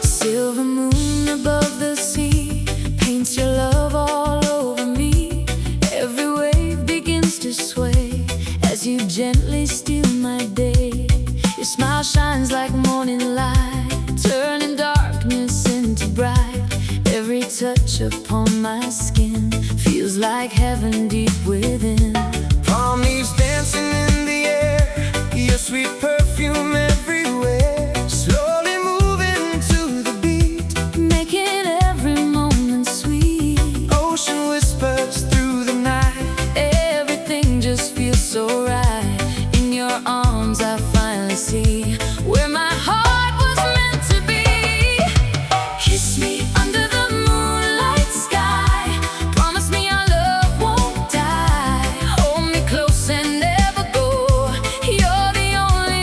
Silver moon above the sea paints your love all over me. Every wave begins to sway as you gently steal my day. Your smile shines like morning light, turning darkness into bright. Every touch upon my skin feels like heaven deep within. Palm leaves dancing in the air, your sweet perfume everywhere. Slowly moving to the beat, Making every moment sweet. ocean whispers through the night. Everything just feels so right. In your arms I finally see where my heart was meant to be. Kiss me under the moonlight sky. Promise me our love won't die. Hold me close and never go. You're the only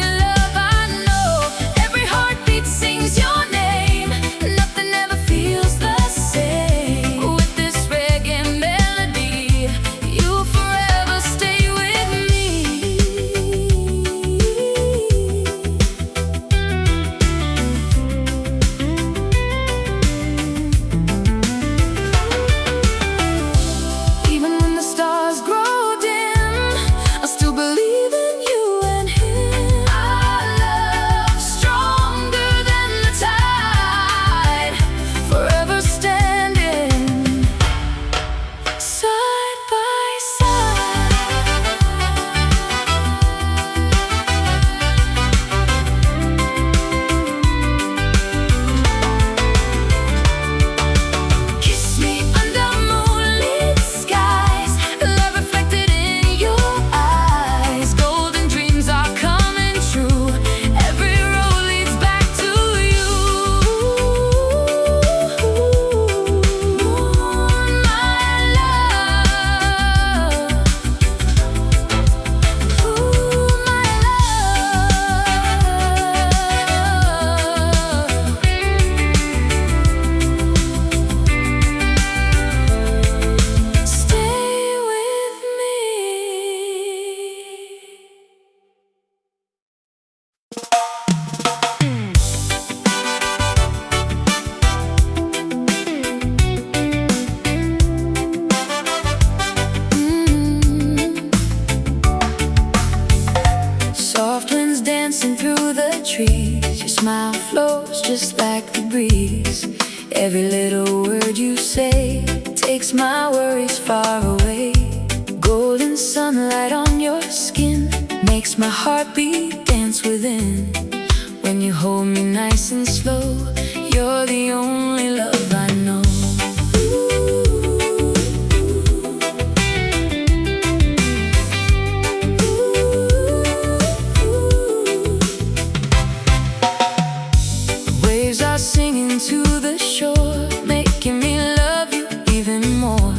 breeze. Every little word you say takes my worries far away. Golden sunlight on your skin makes my heartbeat dance within. When you hold me nice and slow, you're the only love I know. Waves are singing to the shore, making me love you even more.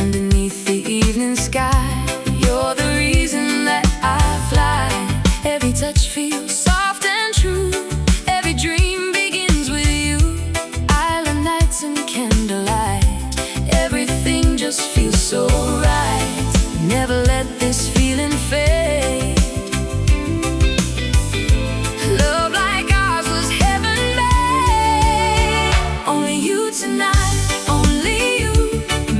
Underneath the evening sky, you're the reason that I fly. Every touch feels soft and true. Every dream begins with you. Island nights and candlelight, everything just feels so right. Never let this feeling fade. Love like ours was heaven made. Only you tonight, only you,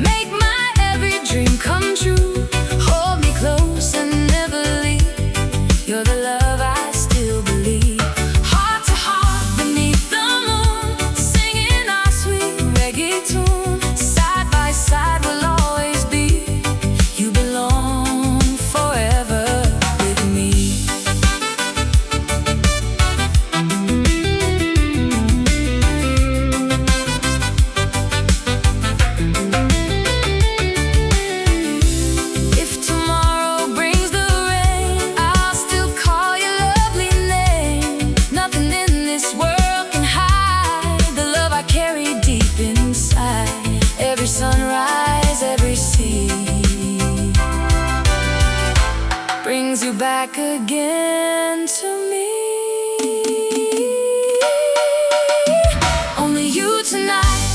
make my every dream come true. Hold me close and never leave. You're the love I still believe. Heart to heart beneath the moon, singing our sweet reggae tune. Side by side we'll always be. You belong forever with me. If tomorrow brings the rain, I'll still call your lovely name. Nothing in this world can hide the love I carry deep inside. Every sunrise, every sea brings you back again to me. Only you tonight,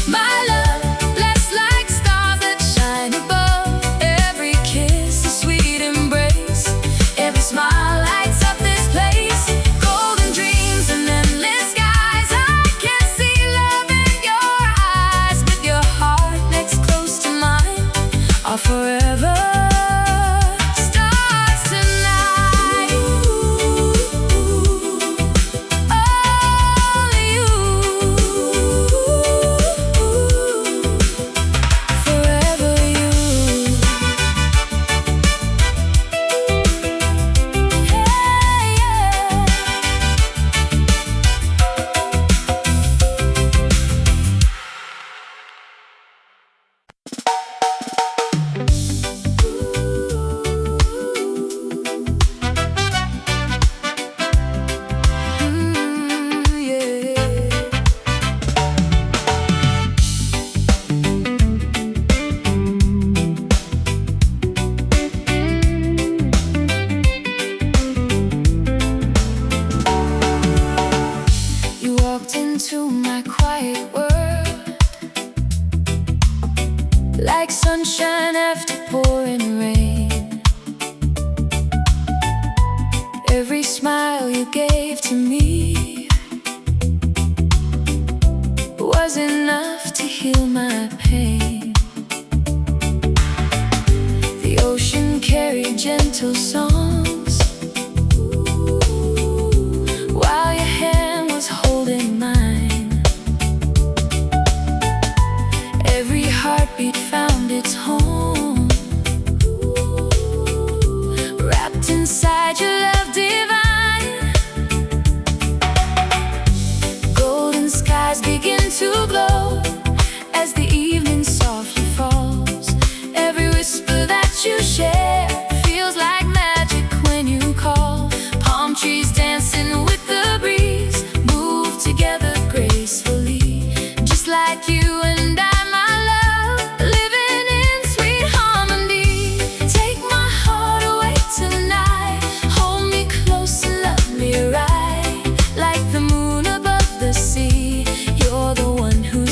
my love, blessed like stars that shine above. Every kiss, a sweet embrace, every smile lights up this place. Golden dreams and endless skies, I can see love in your eyes. With your heart next close to mine, our forever starts tonight. Only you, forever you. Hey, yeah. You walked into my quiet world like sunshine after pouring rain. Every smile you gave to me was enough to heal my pain. The ocean carried gentle songs while your hand was holding mine. Every heartbeat found its home, wrapped inside your love divine. Golden skies begin to glow as the evening softly falls. Every whisper that you share feels like magic when you call. Palm trees dancing with the breeze, move together gracefully, just like you and I, my love, living in sweet harmony. Take my heart away tonight, hold me close and love me right, like the moon above the sea. You're the one who's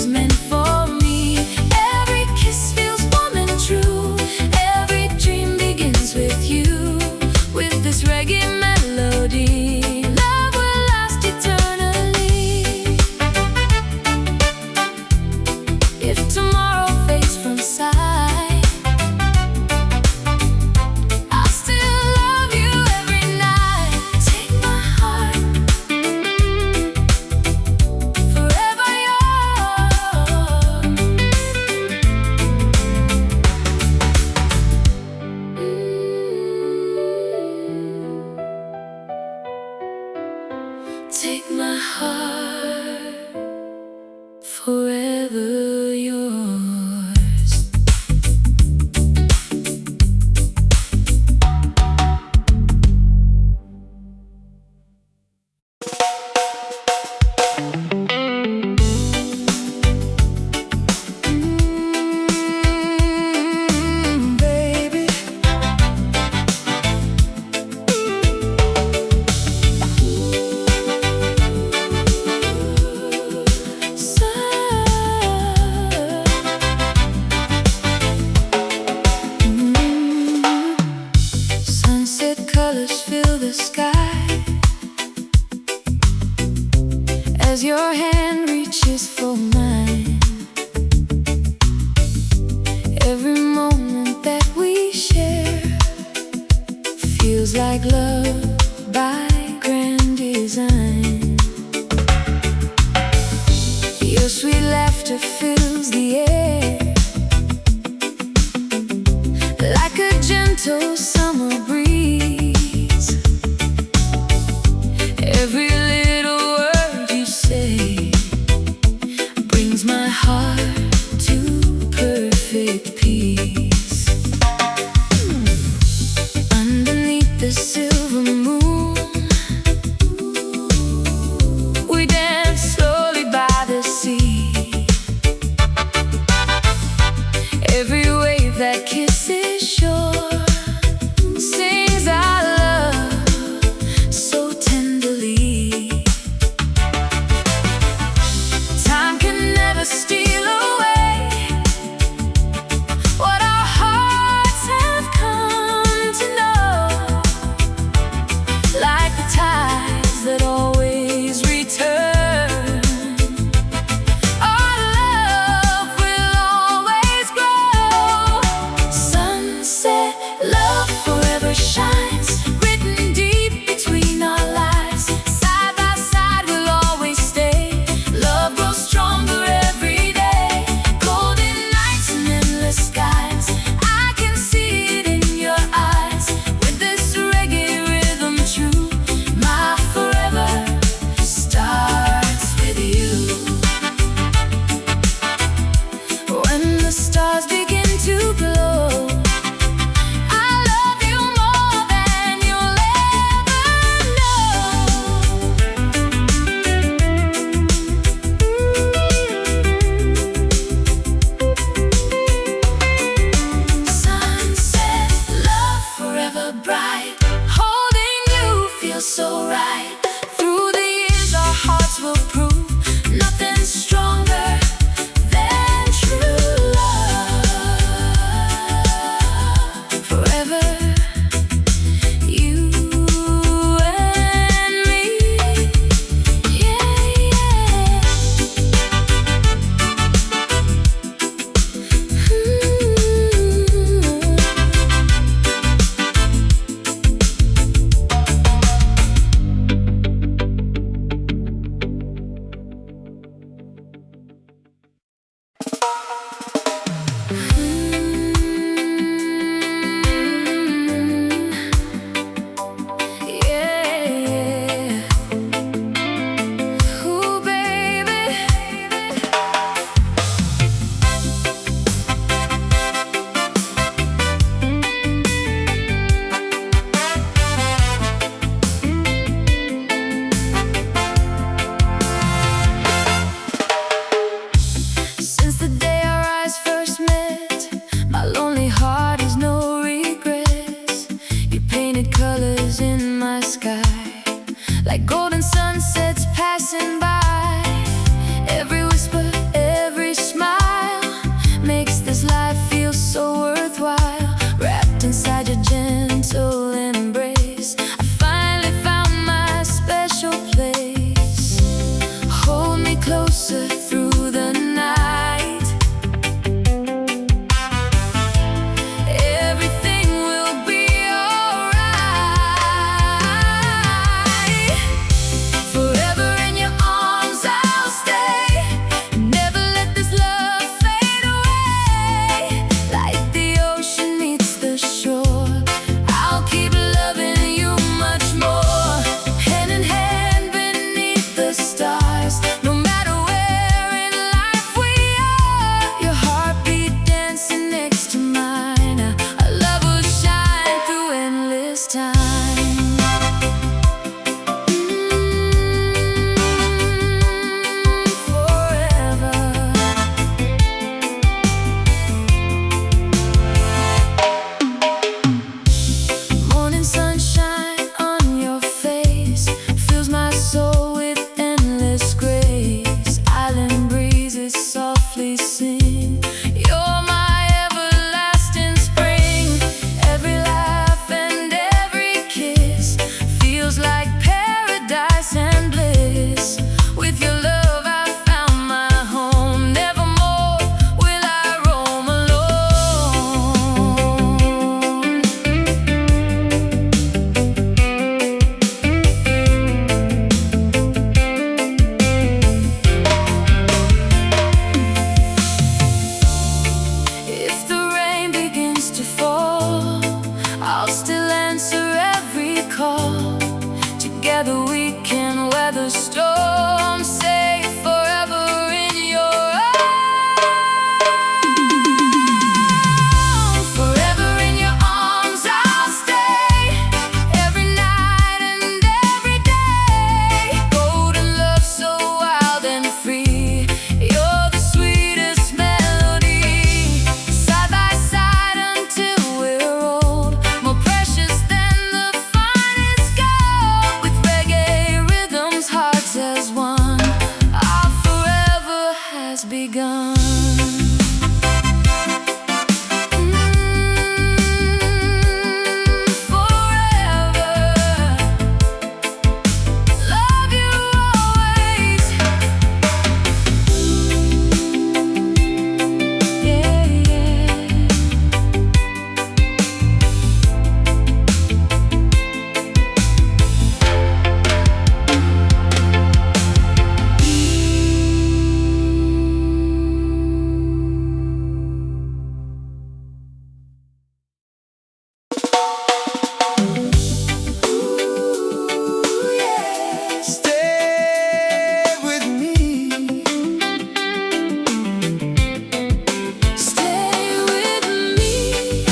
Every moment that we share feels like love by grand design. Your sweet laughter fills the air like a gentle summer breeze. Every little word you say brings my heart to perfect peace. Underneath the silver moon, we dance slowly by the sea. Every wave that kisses shore sings our love so tenderly. Time can never steal away what our hearts have come to know, like the tides that always return. Our love will always grow. Sunset love forever shines, written deep between our lives. Side by side we'll always stay. Love grows stronger every day. Golden nights and endless skies, I can see it in your eyes. With this reggae rhythm true, my forever starts with you. When the stars begin to glow, I love you more than you'll ever know. Sunset, love forever bright. Holding you feels so right. Through the years our hearts will prove nothing's stronger than true love. Forever, you and me. Yeah, yeah. Yeah. Ooh, baby. Since the day our eyes first met, my lonely heart has no regrets. You painted colors in my sky, like golden sunsets passing by. Every whisper, every smile makes this life feel so worthwhile. Wrapped inside your gentle embrace, I finally found my special place. Hold me closer through the night. Everything will be alright. Forever in your arms I'll stay. Never let this love fade away. together we can weather storms, safe forever in your arms. Forever in your arms I'll stay, every night and every day. Golden love so wild and free, you're the sweetest melody. Side by side until we're old, more precious than the finest gold. With reggae rhythms, hearts as one, our forever has begun. Forever, love you always. Yeah, yeah. Ooh, yeah. Stay with me. Stay with me.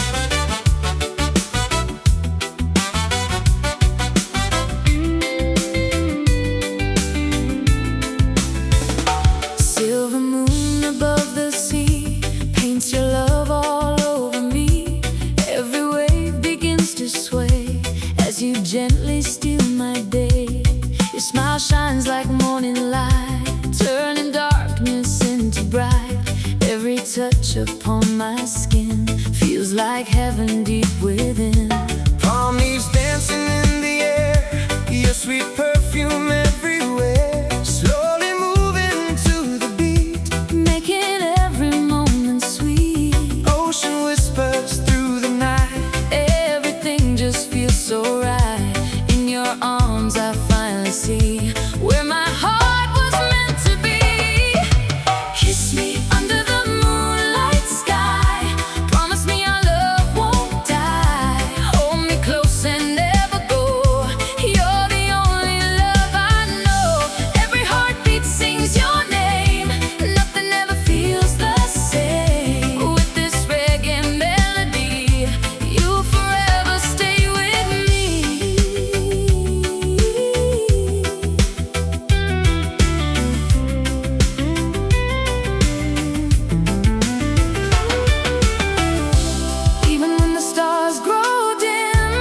Silver moon above the sea paints your love all over me. Every wave begins to sway as you gently steal my day. Your smile shines like morning light, turning darkness into bright. Every touch upon my skin feels like heaven deep within. Palm leaves dancing in the air, your sweet perfume everywhere. Slowly moving to the beat, Making every moment sweet. ocean whispers through the night. Everything just feels so right. In your arms I finally see where my heart was meant to be. Kiss me under the moonlight sky, promise me our love won't die. Hold me close and never go, you're the only love I know. Every heartbeat sings your name, nothing ever feels the same. With this reggae melody, you'll forever stay with me. Even when the stars grow dim,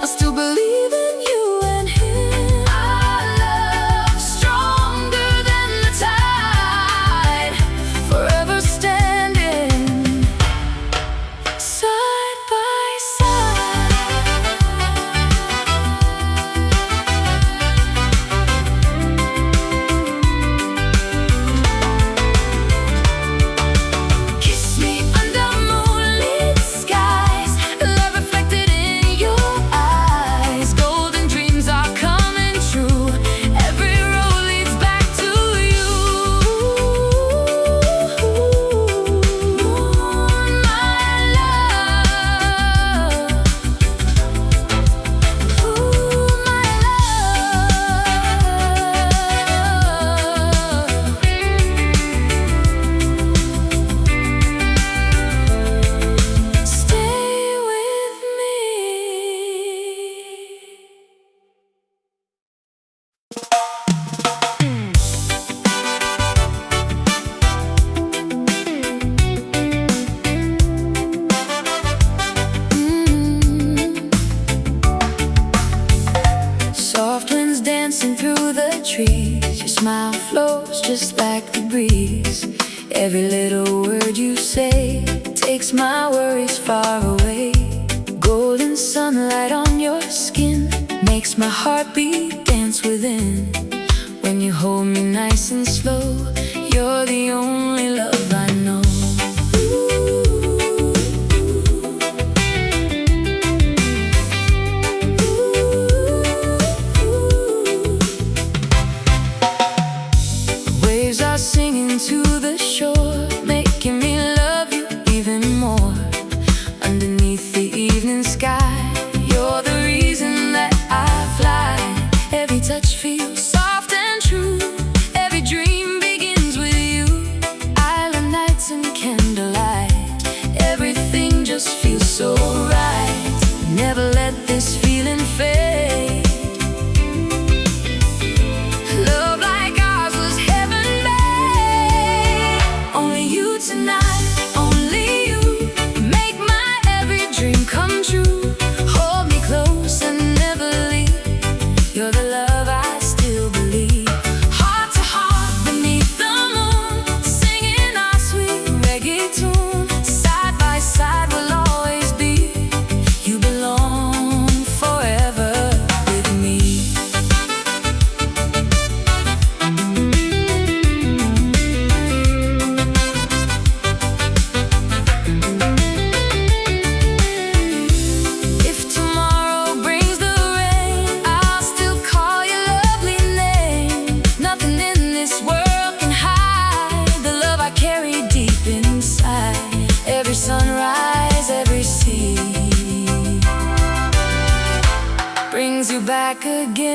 I still believe in you and him. Our love stronger than the tide, forever standing side by side. Kiss me under moonlit skies, love reflected in your eyes. Golden dreams are coming true, every road leads back to you. Moon, my love. Ooh, my love. Stay with me. Soft winds dancing through the trees, your smile flows just like the breeze. Every little word you say takes my worries far away. Golden sunlight on your skin makes my heartbeat dance within. When you hold me nice and slow, you're the only love I know. Waves are singing to the shore, making me love you even more. Underneath the evening sky, you're the reason that I fly. Every just feels so right. Never let this feeling fade. Love like ours was heaven made. Only you tonight, only you, make my every dream come true. Hold me close and never leave. You're the love I still believe. Heart to heart beneath the moon, singing our sweet reggae tune. Side by side we'll always be. You belong forever with me. If tomorrow brings the rain, I'll still call your lovely name. Nothing in this world can hide the love I carry deep inside. Every sunrise, every sea brings you back again.